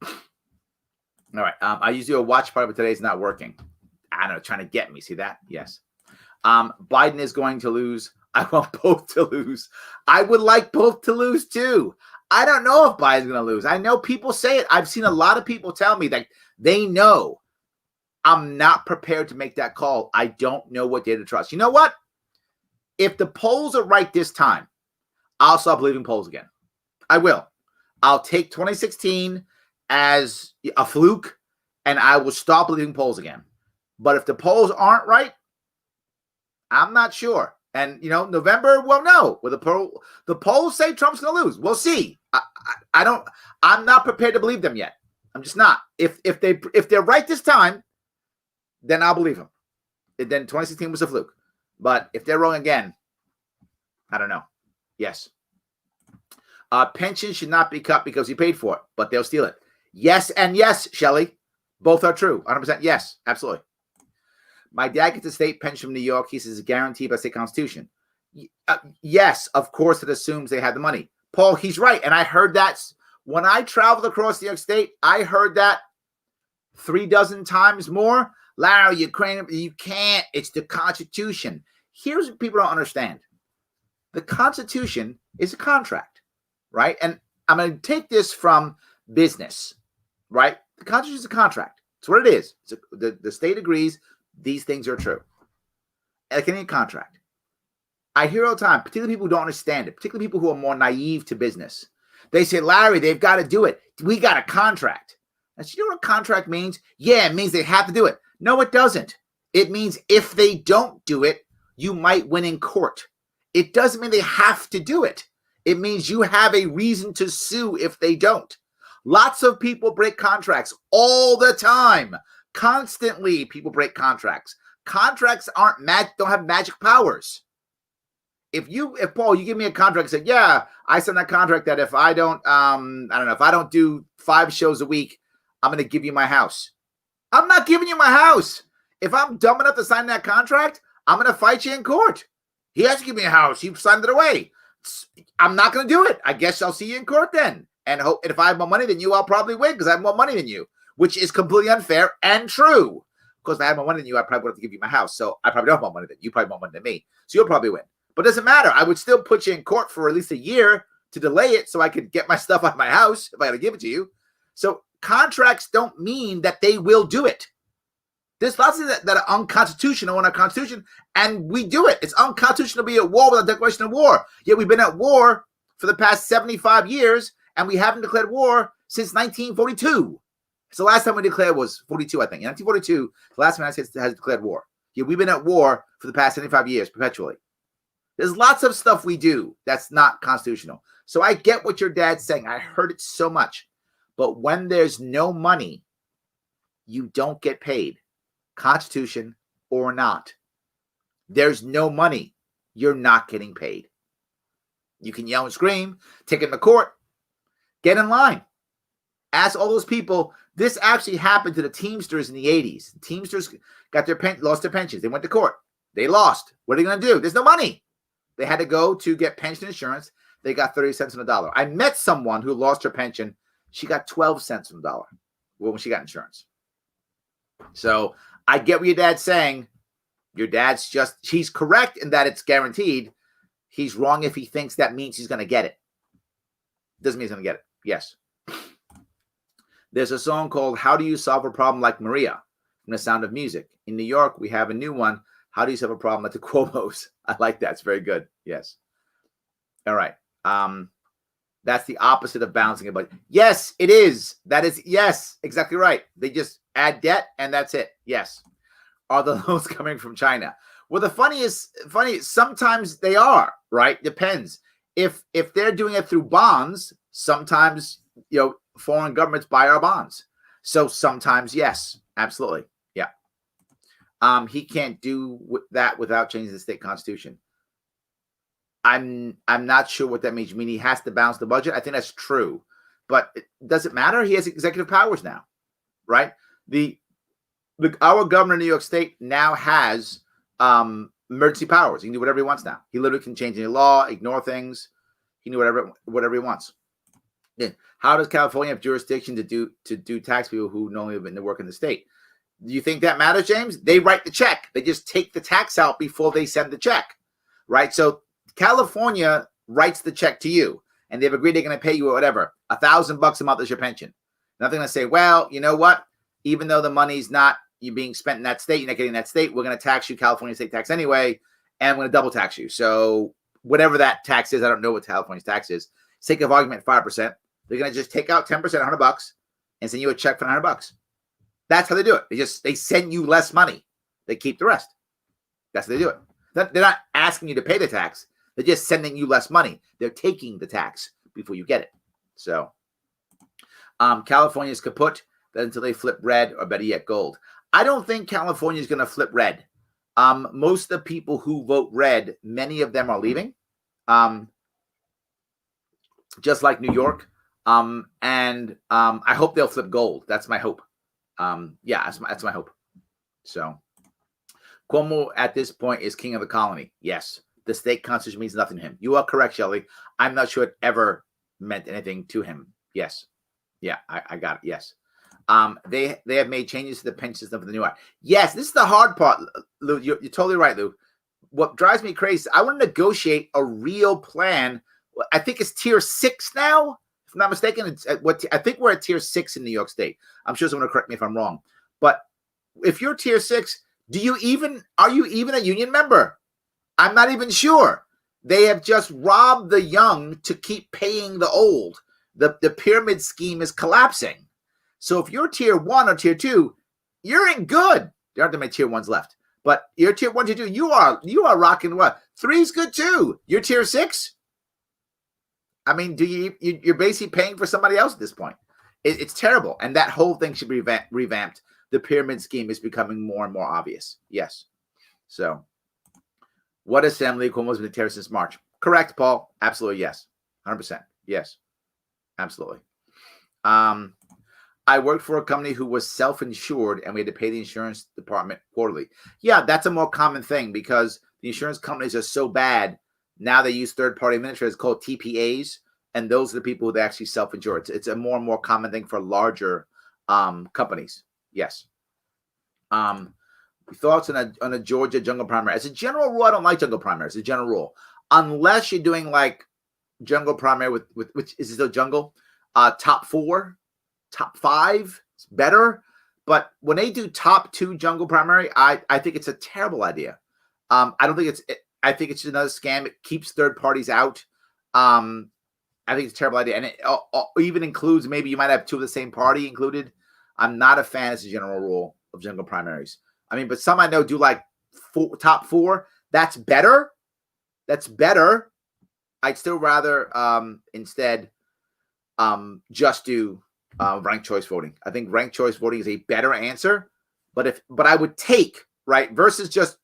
All right. I used to do a watch party, but today's not working. I don't know, trying to get me. See that? Yes. Biden is going to lose. I want both to lose. I would like both to lose too. I don't know if Biden's going to lose. I know people say it. I've seen a lot of people tell me that they know. I'm not prepared to make that call. I don't know what data to trust. You know what? If the polls are right this time, I'll stop believing polls again. I will. I'll take 2016 as a fluke, and I will stop believing polls again. But if the polls aren't right, I'm not sure. And, November, well, no. Well, the polls say Trump's going to lose. We'll see. I'm not prepared to believe them yet. I'm just not. If they're right this time, then I'll believe them. Then 2016 was a fluke. But if they're wrong again, I don't know. Yes. Pension should not be cut because he paid for it, but they'll steal it. Yes and yes, Shelley. Both are true. 100% yes. Absolutely. My dad gets a state pension from New York. He says it's guaranteed by state constitution. Yes, of course it assumes they have the money. Paul, he's right. And I heard that when I traveled across New York State, I heard that 36 times more. Larry, you can't. It's the Constitution. Here's what people don't understand. The Constitution is a contract, right? And I'm going to take this from business, right? The Constitution is a contract. It's what it is. The state agrees these things are true. Like any contract. I hear all the time, particularly people who don't understand it, particularly people who are more naive to business. They say, Larry, they've got to do it. We got a contract. And you know what a contract means? Yeah, it means they have to do it. No, it doesn't. It means if they don't do it, you might win in court. It doesn't mean they have to do it. It means you have a reason to sue if they don't. Lots of people break contracts all the time. Constantly, people break contracts. Contracts don't have magic powers. If Paul, you give me a contract and say, yeah, I signed that contract that if I don't, if I don't do 5 shows a week, I'm going to give you my house. I'm not giving you my house. If I'm dumb enough to sign that contract, I'm going to fight you in court. He has to give me a house. You signed it away. I'm not going to do it. I guess I'll see you in court then. And if I have more money than you, I'll probably win because I have more money than you, which is completely unfair and true. Because if I had more money than you, I probably would have to give you my house. So I probably don't have more money than you. You probably have more money than me. So you'll probably win. But it doesn't matter. I would still put you in court for at least a year to delay it so I could get my stuff out of my house if I got to give it to you. So contracts don't mean that they will do it. There's lots of that are unconstitutional in our Constitution, and we do it. It's unconstitutional to be at war with a declaration of war. Yet we've been at war for the past 75 years, and we haven't declared war since 1942. So the last time we declared was 42, I think. In 1942, the last time the United States has declared war. Yet we've been at war for the past 75 years, perpetually. There's lots of stuff we do that's not constitutional. So I get what your dad's saying. I heard it so much. But when there's no money, you don't get paid. Constitution or not. There's no money. You're not getting paid. You can yell and scream, take it to court, get in line. Ask all those people. This actually happened to the Teamsters in the 80s. The Teamsters got lost their pensions. They went to court. They lost. What are they going to do? There's no money. They had to go to get pension insurance. They got 30 cents on the dollar. I met someone who lost her pension. She got 12 cents on the dollar when she got insurance. So I get what your dad's saying. Your dad's he's correct in that it's guaranteed. He's wrong if he thinks that means he's going to get it. Doesn't mean he's going to get it. Yes. There's a song called How Do You Solve a Problem Like Maria from The Sound of Music. In New York, we have a new one. How do you solve a problem like the Cuomos? I like that. It's very good. Yes. All right. That's the opposite of balancing a budget. Yes, it is. That is, yes, exactly right. They just add debt and that's it. Yes. are the loans coming from China? Well, the funny is, sometimes they are, right? Depends. If they're doing it through bonds, sometimes, foreign governments buy our bonds. So sometimes, yes, absolutely. Yeah. He can't do that without changing the state constitution. I'm not sure what that means. You mean he has to balance the budget? I think that's true. But does it matter? He has executive powers now, right? Our governor in New York State now has emergency powers. He can do whatever he wants now. He literally can change any law, ignore things. He can do whatever he wants. Yeah. How does California have jurisdiction to do tax people who normally have been to work in the state? Do you think that matters, James? They write the check. They just take the tax out before they send the check, right? So California writes the check to you, and they've agreed they're going to pay you whatever, $1,000 a month is your pension. Now they're going to say, well, you know what? Even though the money's not you being spent in that state, you're not getting that state, we're going to tax you California state tax anyway, and we're going to double tax you. So whatever that tax is, I don't know what California's tax is. Sake of argument, 5%. They're going to just take out 10%, $100, and send you a check for $100. That's how they do it. They send you less money. They keep the rest. That's how they do it. They're not asking you to pay the tax. They're just sending you less money. They're taking the tax before you get it. So California is kaput until they flip red, or better yet, gold. I don't think California is going to flip red. Most of the people who vote red, many of them are leaving, just like New York. And I hope they'll flip gold. That's my hope. That's my hope. So Cuomo at this point is king of the colony. Yes. The state constitution means nothing to him. You are correct, Shelley. I'm not sure it ever meant anything to him. Yes. Yeah, I got it. Yes. They have made changes to the pension system for the new act. Yes, this is the hard part, Lou. You're totally right, Lou. What drives me crazy is I want to negotiate a real plan. I think it's tier 6 now. If I'm not mistaken, it's I think we're at tier 6 in New York State. I'm sure someone will correct me if I'm wrong. But if you're tier 6, are you even a union member? I'm not even sure. They have just robbed the young to keep paying the old. The pyramid scheme is collapsing. So if you're tier 1 or tier 2, you're in good. There aren't that many tier 1s left. But you're tier 1, tier 2, you are rocking what? 3's good too. You're tier 6? I mean, you're basically paying for somebody else at this point. It's terrible. And that whole thing should be revamped. The pyramid scheme is becoming more and more obvious. Yes. So what assembly? Cuomo's been a terrorist since March. Correct, Paul. Absolutely, yes. 100%. Yes. Absolutely. I worked for a company who was self-insured, and we had to pay the insurance department quarterly. Yeah, that's a more common thing because the insurance companies are so bad. Now they use third-party administrators called TPAs, and those are the people who actually self-insure. It's a more and more common thing for larger companies. Yes. Thoughts on a Georgia jungle primary? As a general rule, I don't like jungle primaries. As a general rule, unless you're doing like jungle primary with which is it still jungle? Top 4, top 5, it's better. But when they do top 2 jungle primary, I think it's a terrible idea. I don't think I think it's another scam. It keeps third parties out. I think it's a terrible idea. And it even includes maybe you might have 2 of the same party included. I'm not a fan as a general rule of jungle primaries. I mean, but some I know do like top 4. That's better. That's better. I'd still rather instead just do ranked choice voting. I think ranked choice voting is a better answer. But I would take, right, versus just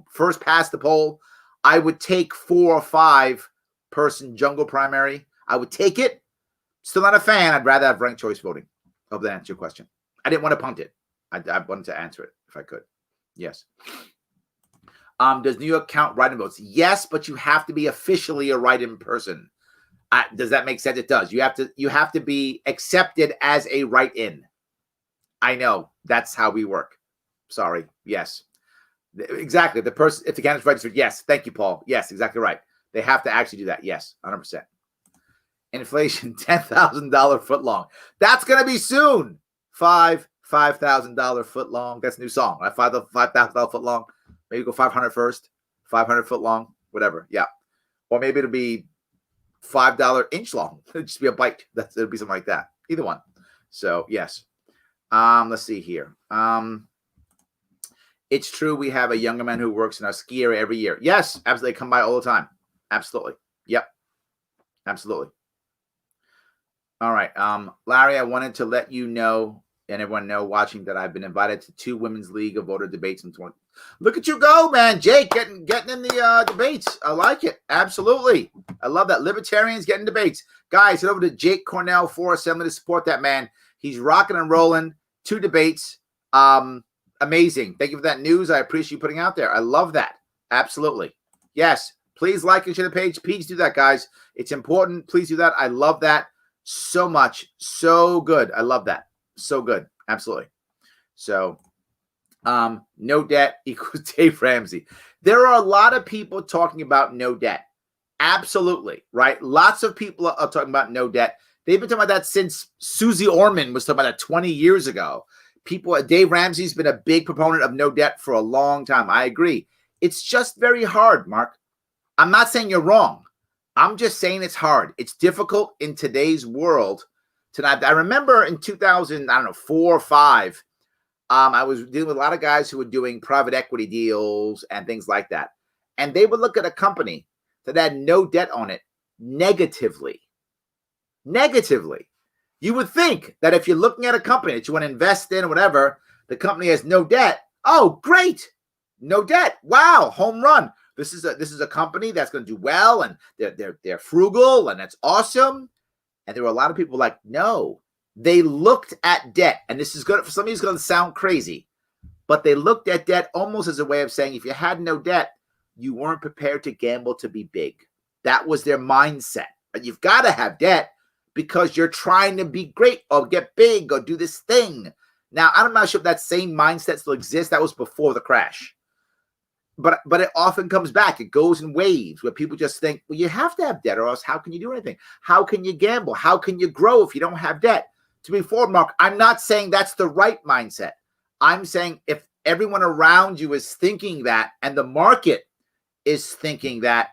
first past the poll, I would take 4 or 5 person jungle primary. I would take it. Still not a fan. I'd rather have ranked choice voting. Hope that answers your question. I didn't want to punt it. I wanted to answer it if I could. Yes. Does New York count write-in votes? Yes, but you have to be officially a write-in person. Does that make sense? It does. You have to be accepted as a write-in. I know that's how we work. Sorry. Yes. Exactly. The person, if the candidate's registered, yes. Thank you, Paul. Yes, exactly right. They have to actually do that. Yes, 100%. Inflation, $10,000 foot long. That's gonna be soon. $5,000 foot long. That's a new song. Right? $5,000 foot long. Maybe go 500 first. 500 foot long. Whatever. Yeah. Or maybe it'll be $5 inch long. It'll just be a bite. It'll be something like that. Either one. So yes. Let's see here. It's true. We have a younger man who works in our ski area every year. Yes, absolutely. They come by all the time. Absolutely. Yep. Absolutely. All right. Larry, I wanted to let you know and everyone know watching that I've been invited to 2 Women's League of Voter debates in 20. Look at you go, man. Jake getting in the debates. I like it. Absolutely. I love that. Libertarians getting debates. Guys, head over to Jake Cornell for Assembly to support that man. He's rocking and rolling. 2 debates. Amazing. Thank you for that news. I appreciate you putting out there. I love that. Absolutely. Yes. Please like and share the page. Please do that, guys. It's important. Please do that. I love that so much. So good. I love that. So good. Absolutely. So, no debt equals Dave Ramsey. There are a lot of people talking about no debt. Absolutely. Right. Lots of people are talking about no debt. They've been talking about that since Susie Orman was talking about that 20 years ago. Dave Ramsey's been a big proponent of no debt for a long time. I agree. It's just very hard, Mark. I'm not saying you're wrong. I'm just saying it's hard. It's difficult in today's world. Tonight, I remember in 2004 or 5, I was dealing with a lot of guys who were doing private equity deals and things like that. And they would look at a company that had no debt on it negatively. Negatively. You would think that if you're looking at a company that you want to invest in or whatever, the company has no debt. Oh, great. No debt. Wow. Home run. This is a company that's going to do well, and they're frugal, and that's awesome. And there were a lot of people like, no, they looked at debt. And this is good. For some of you, it's going to sound crazy, but they looked at debt almost as a way of saying, if you had no debt, you weren't prepared to gamble to be big. That was their mindset. But you've got to have debt because you're trying to be great or get big or do this thing. Now, I'm not sure if that same mindset still exists. That was before the crash. But it often comes back. It goes in waves where people just think, well, you have to have debt or else how can you do anything? How can you gamble? How can you grow if you don't have debt? To be forward, Mark, I'm not saying that's the right mindset. I'm saying if everyone around you is thinking that and the market is thinking that,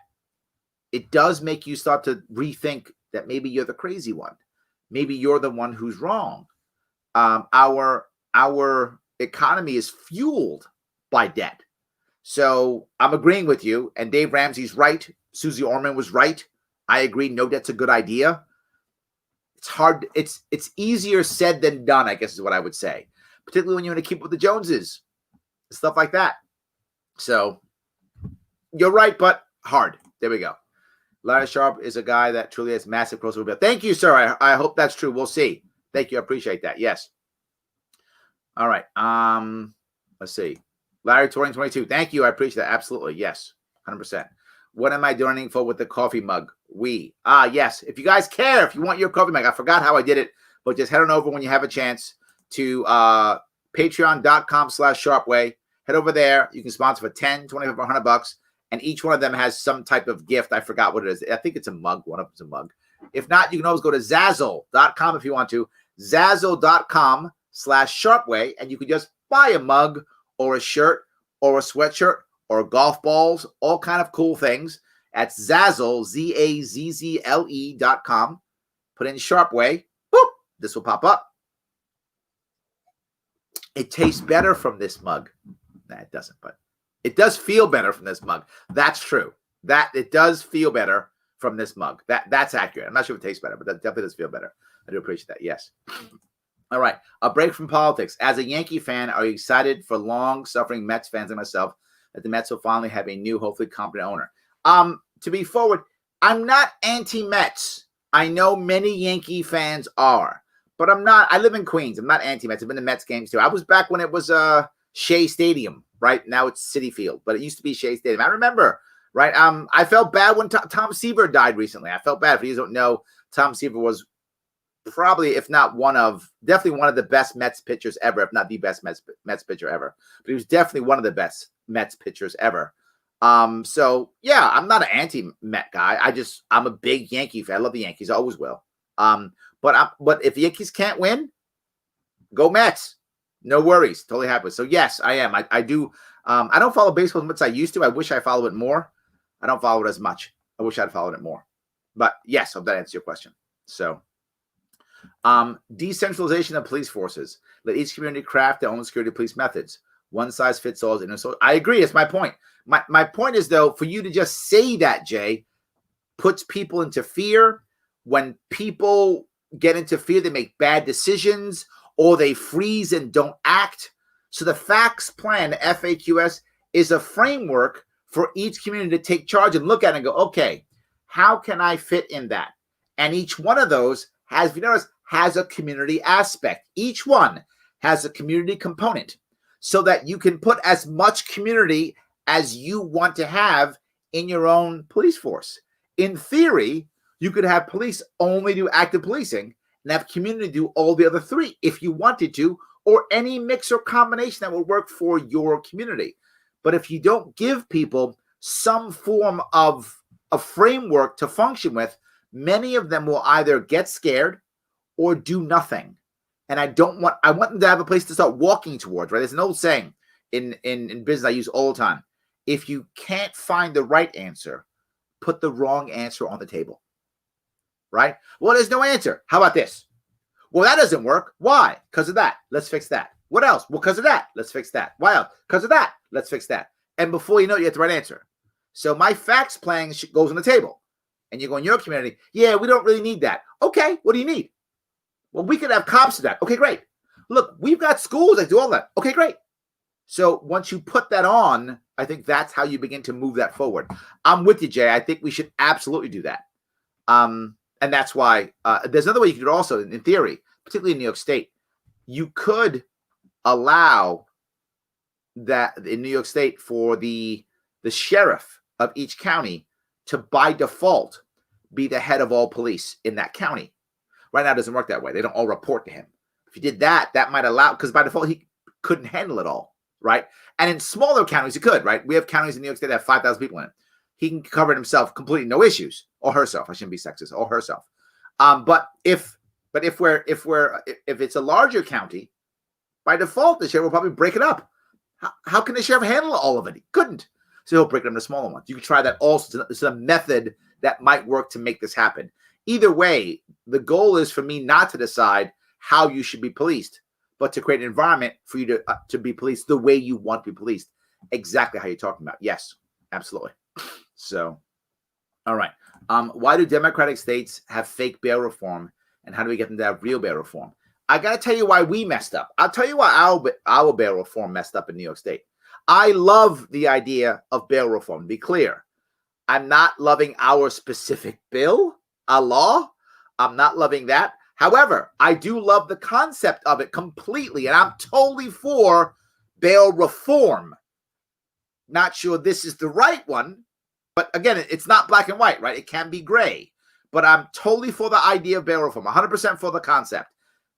it does make you start to rethink that maybe you're the crazy one. Maybe you're the one who's wrong. Our economy is fueled by debt. So I'm agreeing with you, and Dave Ramsey's right. Susie Orman was right. I agree. No debt's a good idea. It's hard. It's easier said than done, I guess is what I would say, particularly when you want to keep up with the Joneses, stuff like that. So you're right, but hard. There we go. Larry Sharpe is a guy that truly has massive crossover appeal. Thank you, sir. I hope that's true. We'll see. Thank you. I appreciate that. Yes. All right. Let's see. Larry 2022. Thank you. I appreciate that. Absolutely. Yes. 100%. What am I donating for with the coffee mug? Yes. If you guys care, if you want your coffee mug, I forgot how I did it, but just head on over when you have a chance to patreon.com/sharpeway. Head over there. You can sponsor for 10, 25, $100, and each one of them has some type of gift. I forgot what it is. I think it's a mug. One of them's a mug. If not, you can always go to Zazzle.com if you want to. Zazzle.com/sharpeway, and you can just buy a mug or a shirt or a sweatshirt or golf balls, all kind of cool things. At Zazzle, Zazzle.com. Put in Sharpe Way. Boop. This will pop up. It tastes better from this mug. Nah, it doesn't, but it does feel better from this mug. That's true. That it does feel better from this mug. That's accurate. I'm not sure if it tastes better, but that definitely does feel better. I do appreciate that. Yes. All right. A break from politics. As a Yankee fan, are you excited for long-suffering Mets fans like myself that the Mets will finally have a new, hopefully competent owner? To be forward, I'm not anti-Mets. I know many Yankee fans are, but I'm not. I live in Queens. I'm not anti-Mets. I've been to Mets games too. I was back when it was Shea Stadium, right? Now it's Citi Field, but it used to be Shea Stadium. I remember, right? I felt bad when Tom Seaver died recently. I felt bad. If you don't know, Tom Seaver was probably, if not definitely one of the best Mets pitchers ever, if not the best Mets pitcher ever. But he was definitely one of the best Mets pitchers ever. So yeah, I'm not an anti-Met guy. I'm a big Yankee fan. I love the Yankees. I always will. But if the Yankees can't win, go Mets. No worries. Totally happy. So yes, I am. I do. I don't follow baseball as much as I used to. I wish I followed it more. I don't follow it as much. I wish I'd followed it more. But yes, I hope that answers your question. So decentralization of police forces. Let each community craft their own security police methods. One size fits all. So I agree. It's my point. My point is, though, for you to just say that, Jay, puts people into fear. When people get into fear, they make bad decisions or they freeze and don't act. So the FACTS plan, the FAQS, is a framework for each community to take charge and look at it and go, okay, how can I fit in that? And each one of those has, if you notice, has a community aspect. Each one has a community component so that you can put as much community as you want to have in your own police force. In theory, you could have police only do active policing and have community do all the other three if you wanted to, or any mix or combination that would work for your community. But if you don't give people some form of a framework to function with, many of them will either get scared or do nothing. And I want them to have a place to start walking towards, right? There's an old saying in business I use all the time. If you can't find the right answer, put the wrong answer on the table, right? Well, there's no answer. How about this? Well, that doesn't work. Why? Because of that. Let's fix that. What else? Well, because of that. Let's fix that. Why else? Because of that. Let's fix that. And before you know it, you have the right answer. So my FACTS plan goes on the table. And you go in your community, yeah, we don't really need that. Okay, what do you need? Well, we could have cops do that. Okay, great. Look, we've got schools that do all that. Okay, great. So once you put that on, I think that's how you begin to move that forward. I'm with you, Jay. I think we should absolutely do that. And that's why there's another way you could do it also, in theory, particularly in New York State. You could allow that in New York State for the sheriff of each county to, by default, be the head of all police in that county. Right now, it doesn't work that way. They don't all report to him. If you did that, that might allow, because by default, he couldn't handle it all, right? And in smaller counties, he could, right? We have counties in New York State that have 5,000 people in it. He can cover it himself completely, no issues, or herself. I shouldn't be sexist, or herself. But if it's a larger county, by default, the sheriff will probably break it up. How can the sheriff handle all of it? He couldn't. So he'll break it into smaller ones. You can try that also. It's a method that might work to make this happen. Either way, the goal is for me not to decide how you should be policed, but to create an environment for you to be policed the way you want to be policed. Exactly how you're talking about. Yes, absolutely. So, all right. Why do Democratic states have fake bail reform, and how do we get them to have real bail reform? I got to tell you why we messed up. I'll tell you why our bail reform messed up in New York State. I love the idea of bail reform. To be clear, I'm not loving our specific bill, a law. I'm not loving that. However, I do love the concept of it completely, and I'm totally for bail reform. Not sure this is the right one, but again, it's not black and white, right? It can be gray, but I'm totally for the idea of bail reform, 100% for the concept.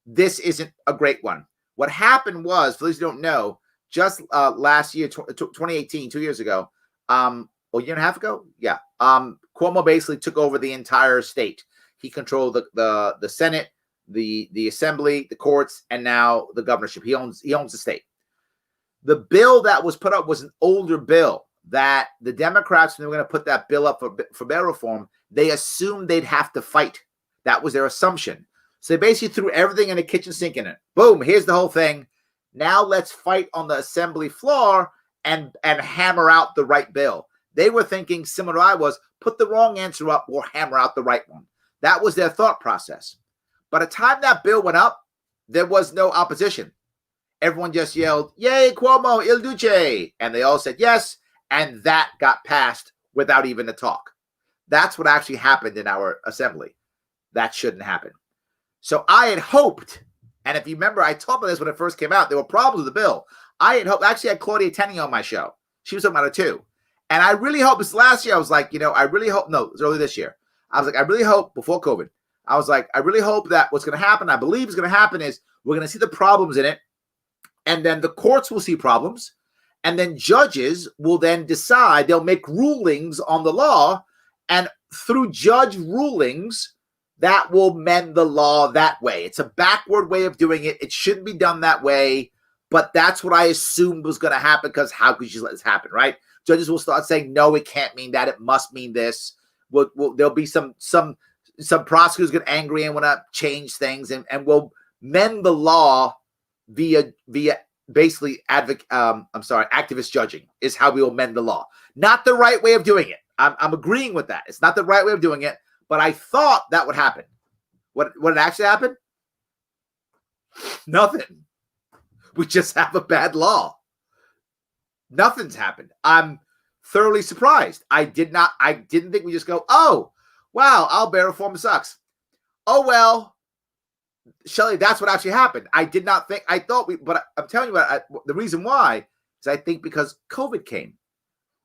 This isn't a great one. What happened was, for those who don't know, just last year, 2018, 2 years ago, a year and a half ago, yeah, Cuomo basically took over the entire state. He controlled the Senate, the Assembly, the courts, and now the governorship. He owns the state. The bill that was put up was an older bill that the Democrats, when they were going to put that bill up for bail reform, they assumed they'd have to fight. That was their assumption. So they basically threw everything in the kitchen sink in it. Boom, here's the whole thing. Now let's fight on the Assembly floor and hammer out the right bill. They were thinking, similar to I was, put the wrong answer up or hammer out the right one. That was their thought process. By the time that bill went up, there was no opposition. Everyone just yelled, "Yay, Cuomo, Il Duce!" And they all said yes, and that got passed without even a talk. That's what actually happened in our assembly. That shouldn't happen. So I had hoped, and if you remember, I talked about this when it first came out, there were problems with the bill. I had hoped, actually had Claudia Tenney on my show. She was talking about it too. And I really hope, this last year, I was like, I really hope, no, it was early this year. I was like, I really hope, before COVID, I was like, I really hope that what's going to happen, I believe is going to happen, is we're going to see the problems in it, and then the courts will see problems, and then judges will then decide, they'll make rulings on the law, and through judge rulings, that will mend the law that way. It's a backward way of doing it. It shouldn't be done that way, but that's what I assumed was going to happen, because how could you let this happen, right? Judges will start saying, no, it can't mean that. It must mean this. There'll be some prosecutors get angry and want to change things, and will mend the law via basically activist judging is how we will mend the law. Not the right way of doing it. I'm agreeing with that. It's not the right way of doing it, but I thought that would happen. What it actually happened? Nothing. We just have a bad law. Nothing's happened. I'm thoroughly surprised. I didn't think we just go, oh, wow, Alberta reform sucks. Oh, well, Shelley, that's what actually happened. I did not think, but I'm telling you what, the reason why is I think because COVID came,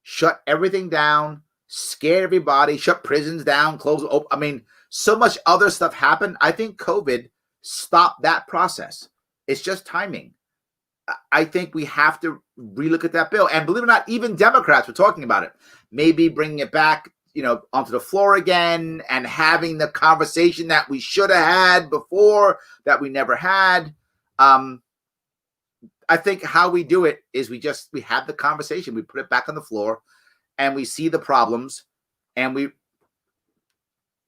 shut everything down, scared everybody, shut prisons down, closed. I mean, so much other stuff happened. I think COVID stopped that process. It's just timing. I think we have to relook at that bill. And believe it or not, even Democrats were talking about it. Maybe bringing it back, onto the floor again and having the conversation that we should have had before that we never had. I think how we do it is we have the conversation. We put it back on the floor and we see the problems and we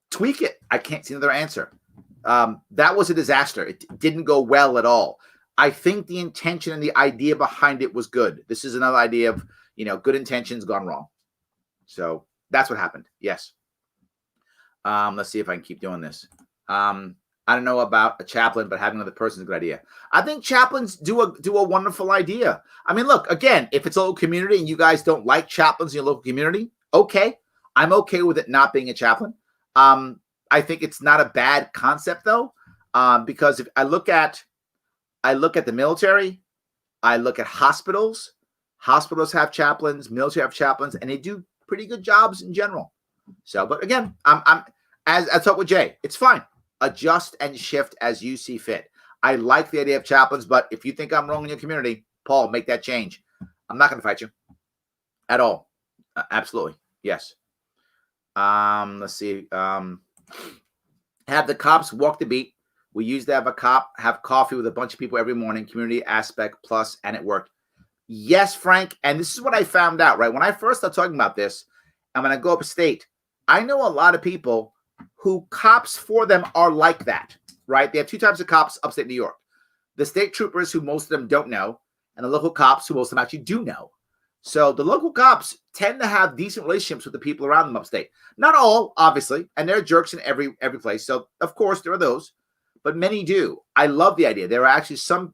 tweak it. I can't see another answer. That was a disaster. It didn't go well at all. I think the intention and the idea behind it was good. This is another idea of, good intentions gone wrong. So that's what happened. Yes. Let's see if I can keep doing this. I don't know about a chaplain, but having another person is a good idea. I think chaplains do a wonderful idea. I mean, look, again, if it's a local community and you guys don't like chaplains in your local community, okay. I'm okay with it not being a chaplain. I think it's not a bad concept though, because if I look at the military, I look at hospitals. Hospitals have chaplains, military have chaplains, and they do pretty good jobs in general. So, but again, as I talked with Jay, it's fine. Adjust and shift as you see fit. I like the idea of chaplains, but if you think I'm wrong in your community, Paul, make that change. I'm not going to fight you at all. Absolutely. Yes. Let's see. Have the cops walk the beat. We used to have a cop have coffee with a bunch of people every morning, community aspect plus, and it worked. Yes, Frank. And this is what I found out, right? When I first started talking about this, and when I go upstate, I know a lot of people who cops for them are like that, right? They have two types of cops upstate New York. The state troopers, who most of them don't know, and the local cops, who most of them actually do know. So the local cops tend to have decent relationships with the people around them upstate. Not all, obviously, and there are jerks in every place. So, of course, there are those. But many do. I love the idea. There are actually some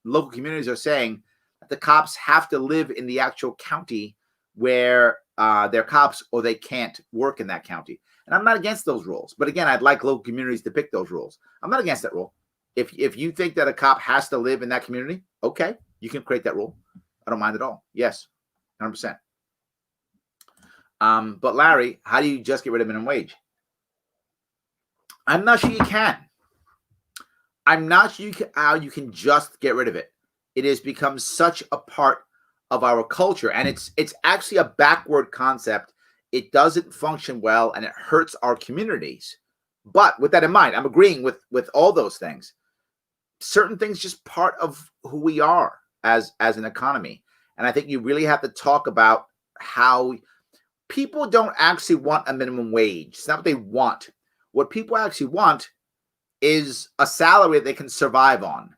local communities are saying that the cops have to live in the actual county where they're cops, or they can't work in that county. And I'm not against those rules. But again, I'd like local communities to pick those rules. I'm not against that rule. If you think that a cop has to live in that community, okay, you can create that rule. I don't mind at all. Yes, 100%. But Larry, how do you just get rid of minimum wage? I'm not sure you can. I'm not sure how you can just get rid of it. It has become such a part of our culture, and it's actually a backward concept. It doesn't function well, and it hurts our communities. But with that in mind, I'm agreeing with all those things. Certain things just part of who we are as an economy. And I think you really have to talk about how people don't actually want a minimum wage. It's not what they want. What people actually want is a salary they can survive on.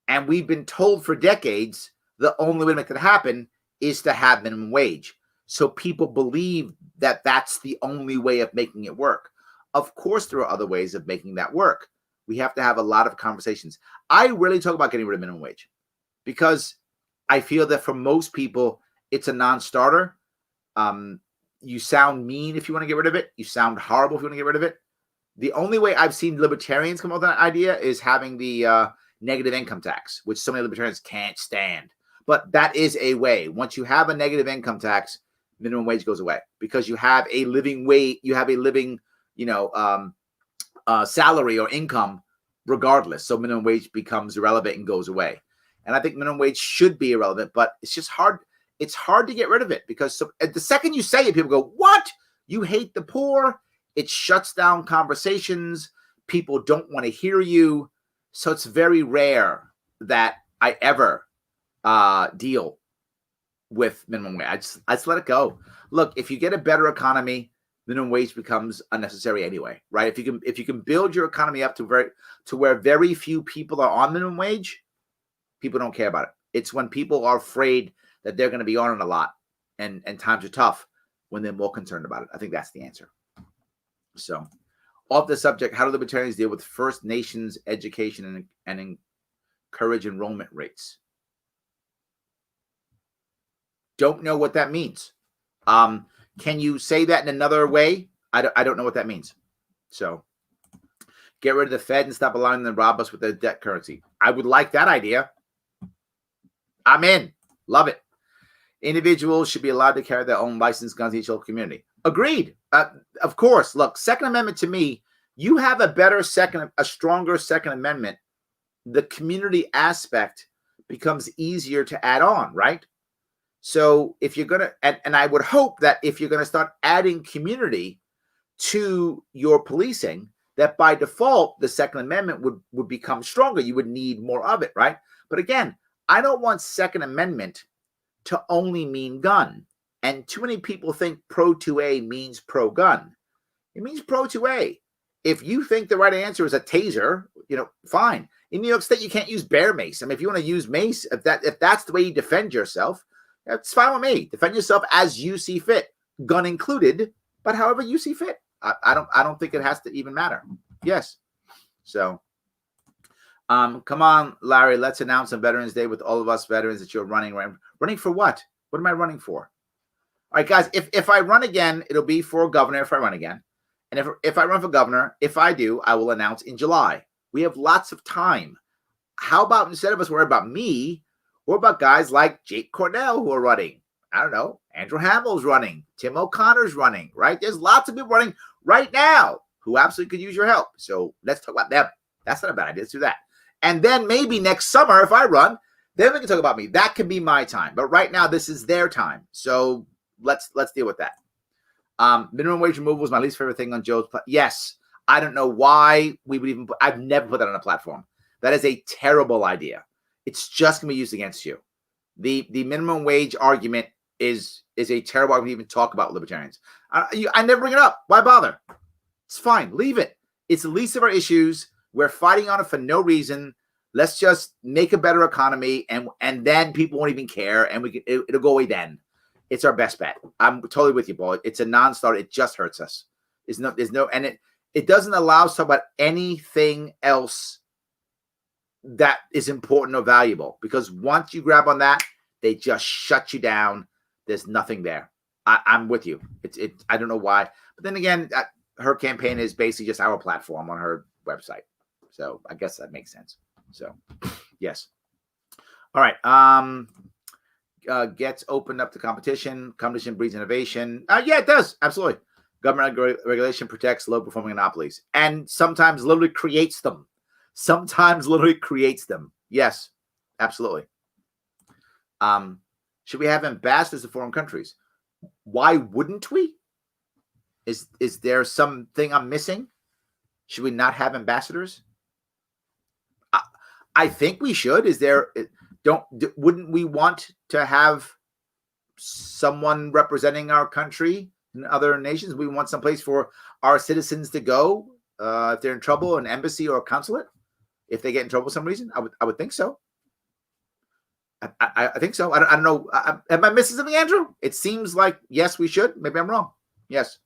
And we've been told for decades the only way to make that happen is to have minimum wage. So people believe that that's the only way of making it work. Of course, there are other ways of making that work. We have to have a lot of conversations. I really talk about getting rid of minimum wage because I feel that for most people, it's a non-starter. You sound mean if you want to get rid of it. You sound horrible if you want to get rid of it. The only way I've seen libertarians come up with that idea is having the negative income tax, which so many libertarians can't stand. But that is a way. Once you have a negative income tax, minimum wage goes away because you have a living wage. You have a living, salary or income regardless. So minimum wage becomes irrelevant and goes away. And I think minimum wage should be irrelevant, but it's just hard. It's hard to get rid of it because the second you say it, people go, "What? You hate the poor?" It shuts down conversations. People don't want to hear you. So it's very rare that I ever deal with minimum wage. I just let it go. Look, if you get a better economy, minimum wage becomes unnecessary anyway, right? If you can build your economy up to where very few people are on minimum wage, people don't care about it. It's when people are afraid that they're going to be on it a lot and times are tough when they're more concerned about it. I think that's the answer. So off the subject, how do libertarians deal with First Nations education and encourage enrollment rates? Don't know what that means. Can you say that in another way? I don't know what that means. So get rid of the Fed and stop allowing them to rob us with their debt currency. I would like that idea. I'm in. Love it. Individuals should be allowed to carry their own licensed guns in each local community. Agreed. Of course. Look, Second Amendment to me, you have a stronger Second Amendment. The community aspect becomes easier to add on, right? So if you're going to, and I would hope that if you're going to start adding community to your policing, that by default, the Second Amendment would become stronger. You would need more of it, right? But again, I don't want Second Amendment to only mean gun. And too many people think pro 2A means pro-gun. It means pro 2A. If you think the right answer is a taser, fine. In New York State, you can't use bear mace. I mean, if you want to use mace, if that's the way you defend yourself, that's fine with me. Defend yourself as you see fit, gun included, but however you see fit. I don't think it has to even matter. Yes. So, come on, Larry. Let's announce on Veterans Day with all of us veterans that you're running. Running for what? What am I running for? All right, guys. If I run again, it'll be for governor. If I run again, and if I run for governor, if I do, I will announce in July. We have lots of time. How about instead of us worry about me, what about guys like Jake Cornell who are running? I don't know. Andrew Hamill's running. Tim O'Connor's running, right? There's lots of people running right now who absolutely could use your help. So let's talk about them. That's not a bad idea. Let's do that. And then maybe next summer, if I run, then we can talk about me. That can be my time. But right now, this is their time. So let's deal with that. Minimum wage removal is my least favorite thing on Joe's platform. Yes. I don't know why we would even I've never put that on a platform. That is a terrible idea. It's just going to be used against you. The minimum wage argument is a terrible argument to even talk about libertarians. I never bring it up. Why bother? It's fine. Leave it. It's the least of our issues. We're fighting on it for no reason. Let's just make a better economy, and then people won't even care, and it'll go away then. It's our best bet. I'm totally with you, boy. It's a non-starter. It just hurts us. And it doesn't allow us to talk about anything else that is important or valuable, because once you grab on that, they just shut you down. There's nothing there. I'm with you. I don't know why, but then again, her campaign is basically just our platform on her website, so I guess that makes sense. So, yes. All right. Gets opened up to competition. Competition breeds innovation. Yeah, it does. Absolutely. Government regulation protects low-performing monopolies, and sometimes literally creates them. Yes, absolutely. Should we have ambassadors to foreign countries? Why wouldn't we? Is there something I'm missing? Should we not have ambassadors? I think we should. Wouldn't we want to have someone representing our country in other nations? We want someplace for our citizens to go if they're in trouble, an embassy or a consulate. If they get in trouble for some reason, I would think so. I think so. I don't know. Am I missing something, Andrew? It seems like, yes, we should. Maybe I'm wrong. Yes.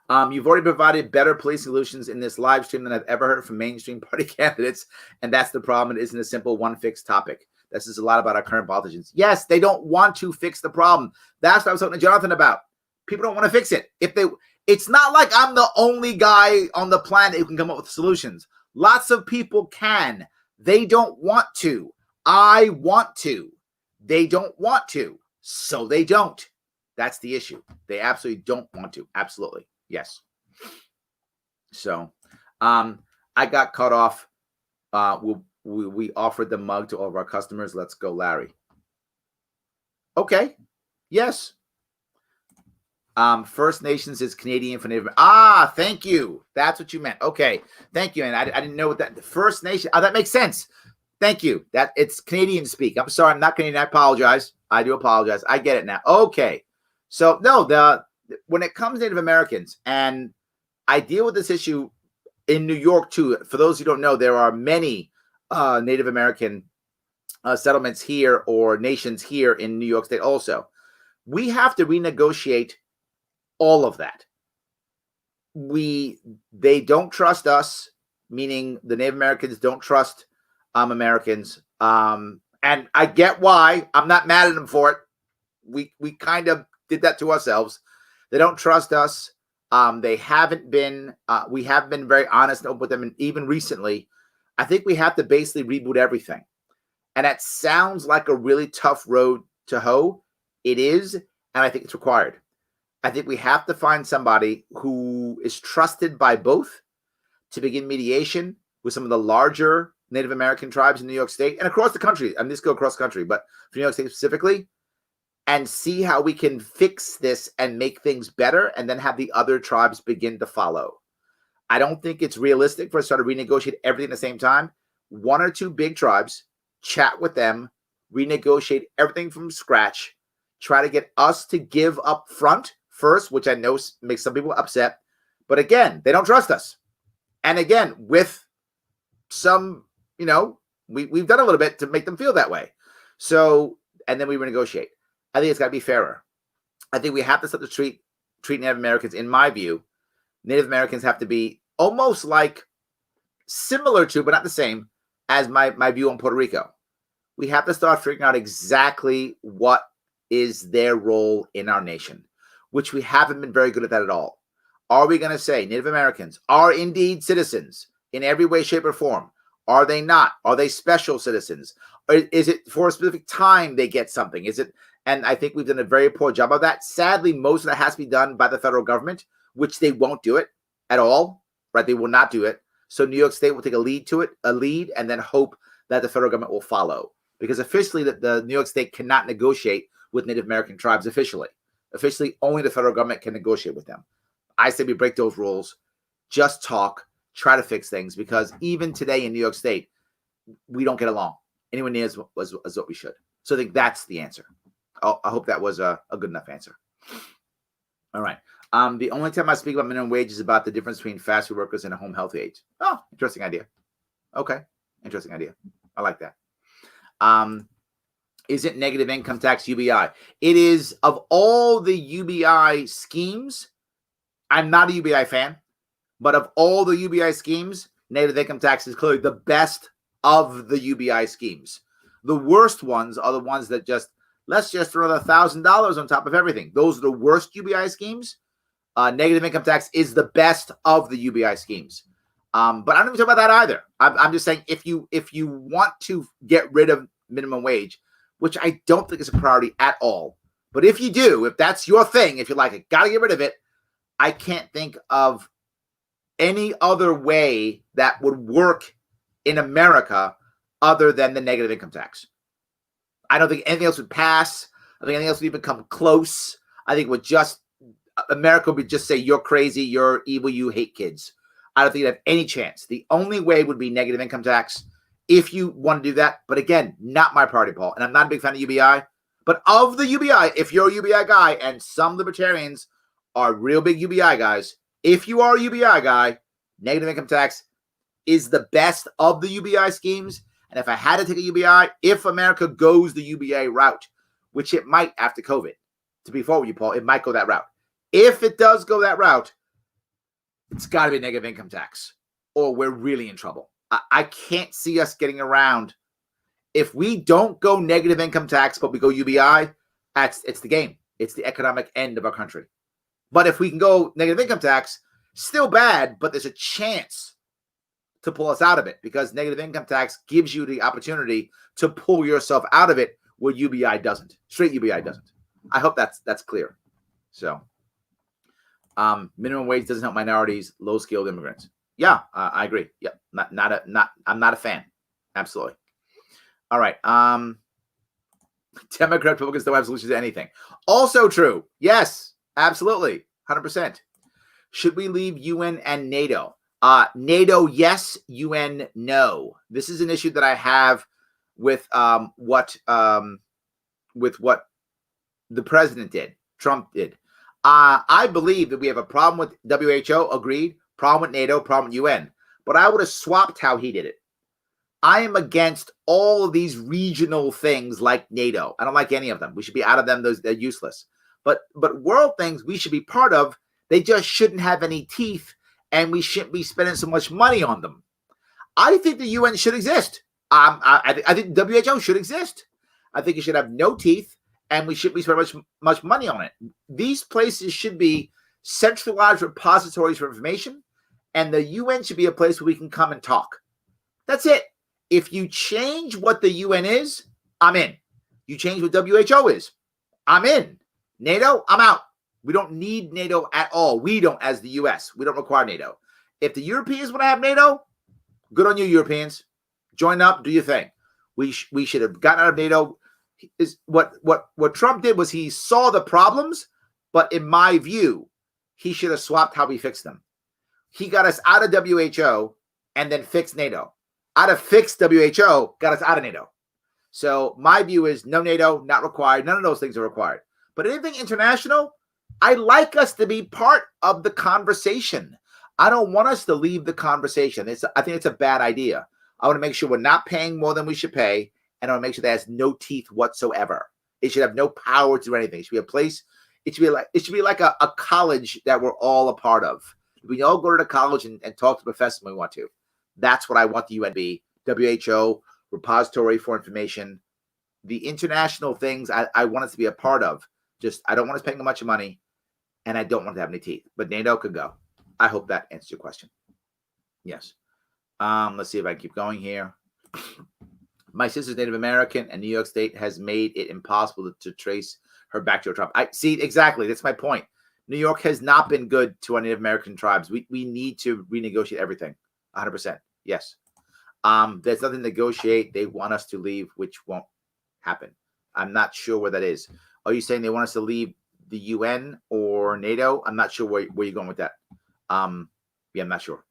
You've already provided better police solutions in this live stream than I've ever heard from mainstream party candidates. And that's the problem. It isn't a simple one fixed topic. This is a lot about our current politicians. Yes, they don't want to fix the problem. That's what I was talking to Jonathan about. People don't want to fix it. It's not like I'm the only guy on the planet who can come up with solutions. Lots of people can. They don't want to. I want to. They don't want to. So they don't. That's the issue. They absolutely don't want to. Absolutely. Yes. So I got cut off. We offered the mug to all of our customers. Let's go, Larry. Okay. Yes. First Nations is Canadian for Native. Thank you. That's what you meant. Okay. Thank you. And I didn't know what that First Nation. That makes sense. Thank you. That it's Canadian speak. I'm sorry. I'm not Canadian. I apologize. I do apologize. I get it now. Okay. So no, when it comes to Native Americans, and I deal with this issue in New York too. For those who don't know, there are many Native American settlements here or nations here in New York State also. We have to renegotiate all of that. They don't trust us, meaning the Native Americans don't trust Americans. And I get why. I'm not mad at them for it. We kind of did that to ourselves. They don't trust us. They haven't been. We have been very honest and open with them, and even recently, I think we have to basically reboot everything. And that sounds like a really tough road to hoe. It is, and I think it's required. I think we have to find somebody who is trusted by both to begin mediation with some of the larger Native American tribes in New York State and across the country. I mean, this go across country, but for New York State specifically, and see how we can fix this and make things better, and then have the other tribes begin to follow. I don't think it's realistic for us to try to renegotiate everything at the same time. One or two big tribes, chat with them, renegotiate everything from scratch, try to get us to give up front first, which I know makes some people upset. But again, they don't trust us. And again, with some, we've done a little bit to make them feel that way. So, and then we renegotiate. I think it's got to be fairer. I think we have to start to treat Native Americans, in my view, Native Americans have to be almost like similar to, but not the same, as my view on Puerto Rico. We have to start figuring out exactly what is their role in our nation, which we haven't been very good at that at all. Are we going to say Native Americans are indeed citizens in every way, shape, or form? Are they not? Are they special citizens? Or is it for a specific time they get something? Is it? And I think we've done a very poor job of that. Sadly, most of that has to be done by the federal government, which they won't do it at all, right? They will not do it. So New York State will take a lead, and then hope that the federal government will follow. Because officially, the New York State cannot negotiate with Native American tribes officially. Officially, only the federal government can negotiate with them. I say we break those rules, just talk, try to fix things, because even today in New York State, we don't get along anywhere near as what we should. So I think that's the answer. I hope that was a good enough answer. All right. The only time I speak about minimum wage is about the difference between fast food workers and home health aides. Oh, interesting idea. Okay. Interesting idea. I like that. Isn't negative income tax UBI? It is. Of all the UBI schemes, I'm not a UBI fan, but of all the UBI schemes, negative income tax is clearly the best of the UBI schemes. The worst ones are the ones that let's just throw $1,000 on top of everything. Those are the worst UBI schemes. Negative income tax is the best of the UBI schemes. But I don't even talk about that either. I'm just saying if you want to get rid of minimum wage, which I don't think is a priority at all, but if you do, if that's your thing, if you like it, got to get rid of it. I can't think of any other way that would work in America other than the negative income tax. I don't think anything else would pass. I think anything else would even come close. I think America would just say, you're crazy, you're evil, you hate kids. I don't think you'd have any chance. The only way would be negative income tax if you want to do that. But again, not my priority, Paul. And I'm not a big fan of UBI. But of the UBI, if you're a UBI guy, and some libertarians are real big UBI guys, if you are a UBI guy, negative income tax is the best of the UBI schemes. And if I had to take a UBI, if America goes the UBI route, which it might after COVID, to be forward with you, Paul, it might go that route. If it does go that route, it's got to be negative income tax, or we're really in trouble. I can't see us getting around. If we don't go negative income tax, but we go UBI, it's the game. It's the economic end of our country. But if we can go negative income tax, still bad, but there's a chance to pull us out of it, because negative income tax gives you the opportunity to pull yourself out of it where UBI doesn't. Straight UBI doesn't. I hope that's clear. So, minimum wage doesn't help minorities, low-skilled immigrants. Yeah, I agree. Yeah, I'm not a fan. Absolutely. All right. Democrat Republicans don't have solutions to anything. Also true. Yes, absolutely. 100%. Should we leave UN and NATO? NATO, yes. UN, no. This is an issue that I have with what the president did, Trump did. I believe that we have a problem with WHO, agreed. Problem with NATO, problem with UN. But I would have swapped how he did it. I am against all of these regional things like NATO. I don't like any of them. We should be out of them. They're useless. But world things we should be part of. They just shouldn't have any teeth, and we shouldn't be spending so much money on them. I think the UN should exist. I think WHO should exist. I think it should have no teeth, and we shouldn't be spending much money on it. These places should be centralized repositories for information, and the UN should be a place where we can come and talk. That's it. If you change what the UN is, I'm in. You change what WHO is, I'm in. NATO, I'm out. We don't need NATO at all. We don't, as the US. We don't require NATO. If the Europeans want to have NATO, good on you, Europeans. Join up, do your thing. We should have gotten out of NATO. What Trump did was he saw the problems, but in my view, he should have swapped how we fixed them. He got us out of WHO and then fixed NATO. Out of fixed WHO, got us out of NATO. So my view is no NATO, not required. None of those things are required. But anything international, I like us to be part of the conversation. I don't want us to leave the conversation. I think it's a bad idea. I want to make sure we're not paying more than we should pay, and I want to make sure that has no teeth whatsoever. It should have no power to do anything. It should be a place. It should be like a college that we're all a part of. We all go to the college and talk to the professor when we want to. That's what I want the UN to be. WHO, repository for information. The international things I want us to be a part of. Just I don't want us paying much money, and I don't want to have any teeth. But NATO could go. I hope that answers your question. Yes. Let's see if I can keep going here. My sister's Native American, and New York State has made it impossible to trace her back to a tribe. I see exactly. That's my point. New York has not been good to our Native American tribes. We need to renegotiate everything. 100%. Yes. There's nothing to negotiate. They want us to leave, which won't happen. I'm not sure where that is. Are you saying they want us to leave the UN or NATO? I'm not sure where you're going with that. Yeah, I'm not sure.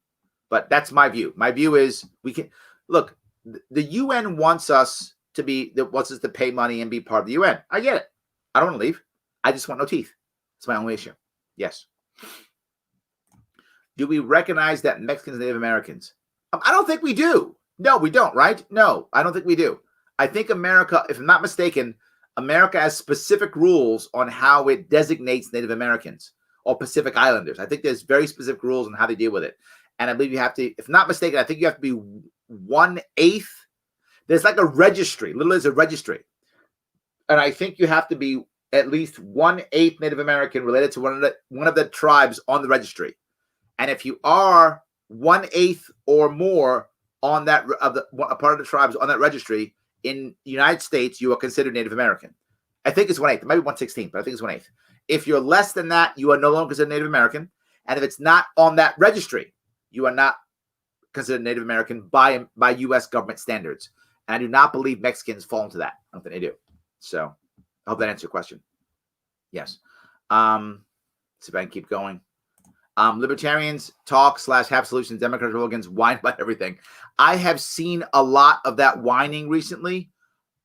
But that's my view. My view is we can look, the UN wants us to pay money and be part of the UN. I get it. I don't want to leave. I just want no teeth. It's my only issue. Yes. Do we recognize that Mexicans and Native Americans? I don't think we do. No, we don't, right? No, I don't think we do. I think America, if I'm not mistaken, America has specific rules on how it designates Native Americans or Pacific Islanders. I think there's very specific rules on how they deal with it. And I believe you have to, if not mistaken, I think you have to be 1/8. There's like a registry. Literally, there's a registry. And I think you have to be at least 1/8 Native American related to one of the tribes on the registry. And if you are 1/8 or more on that a part of the tribes on that registry in the United States, you are considered Native American. I think it's 1/8. It might be 1/16, but I think it's 1/8. If you're less than that, you are no longer considered Native American. And if it's not on that registry, you are not considered Native American by U.S. government standards. And I do not believe Mexicans fall into that. I don't think they do. So I hope that answers your question. Yes. See if I can keep going. Libertarians talk / have solutions. Democrats, Republicans whine about everything. I have seen a lot of that whining recently.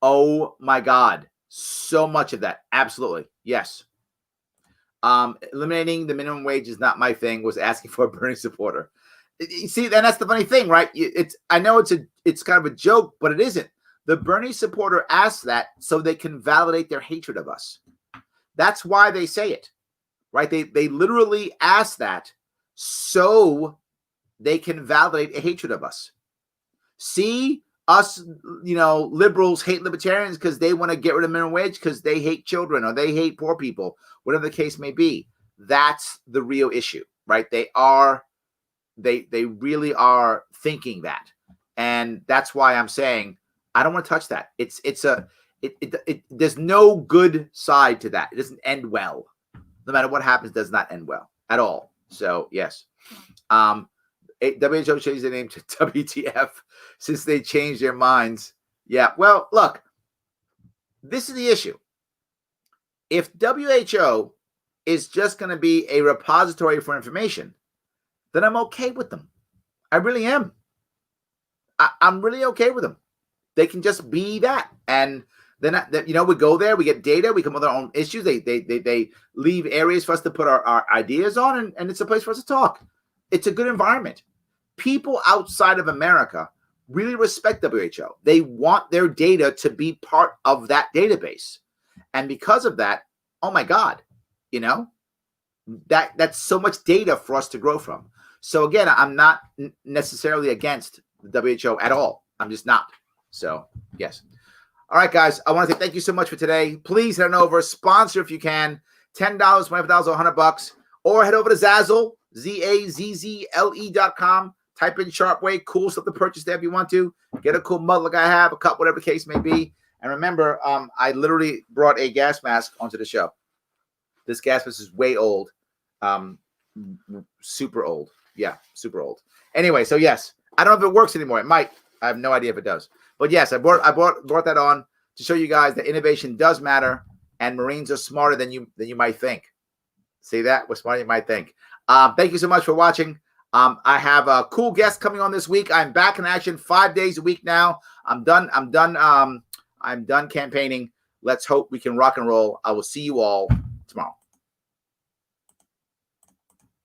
Oh my God. So much of that. Absolutely. Yes. Eliminating the minimum wage is not my thing, was asking for a Bernie supporter. You see, and that's the funny thing, right? I know it's kind of a joke, but it isn't. The Bernie supporter asks that so they can validate their hatred of us. That's why they say it, right? They literally ask that so they can validate a hatred of us. See, us, liberals hate libertarians because they want to get rid of minimum wage because they hate children or they hate poor people, whatever the case may be. That's the real issue, right? They really are thinking that. And that's why I'm saying I don't want to touch that. There's no good side to that. It doesn't end well. No matter what happens, it does not end well at all. So yes. WHO changed the name to WTF since they changed their minds. Yeah. Well, look, this is the issue. If WHO is just going to be a repository for information, then I'm okay with them. I really am. I'm really okay with them. They can just be that. And then, we go there, we get data, we come up with our own issues. They leave areas for us to put our ideas on, and it's a place for us to talk. It's a good environment. People outside of America really respect WHO. They want their data to be part of that database. And because of that, oh my God, you know, that's so much data for us to grow from. So again, I'm not necessarily against the WHO at all. I'm just not. So yes. All right, guys, I want to say thank you so much for today. Please head on over, sponsor if you can. $10, $25, $100, or head over to Zazzle, ZAZZLE.com. Type in Sharpe Way, cool stuff to purchase there if you want to. Get a cool mug like I have, a cup, whatever the case may be. And remember, I literally brought a gas mask onto the show. This gas mask is way old, super old. Yeah, super old. Anyway, so yes, I don't know if it works anymore. It might. I have no idea if it does. But yes, I brought that on to show you guys that innovation does matter, and Marines are smarter than you might think. See that? We're smarter than you might think. Thank you so much for watching. I have a cool guest coming on this week. I'm back in action 5 days a week now. I'm done campaigning. Let's hope we can rock and roll. I will see you all tomorrow.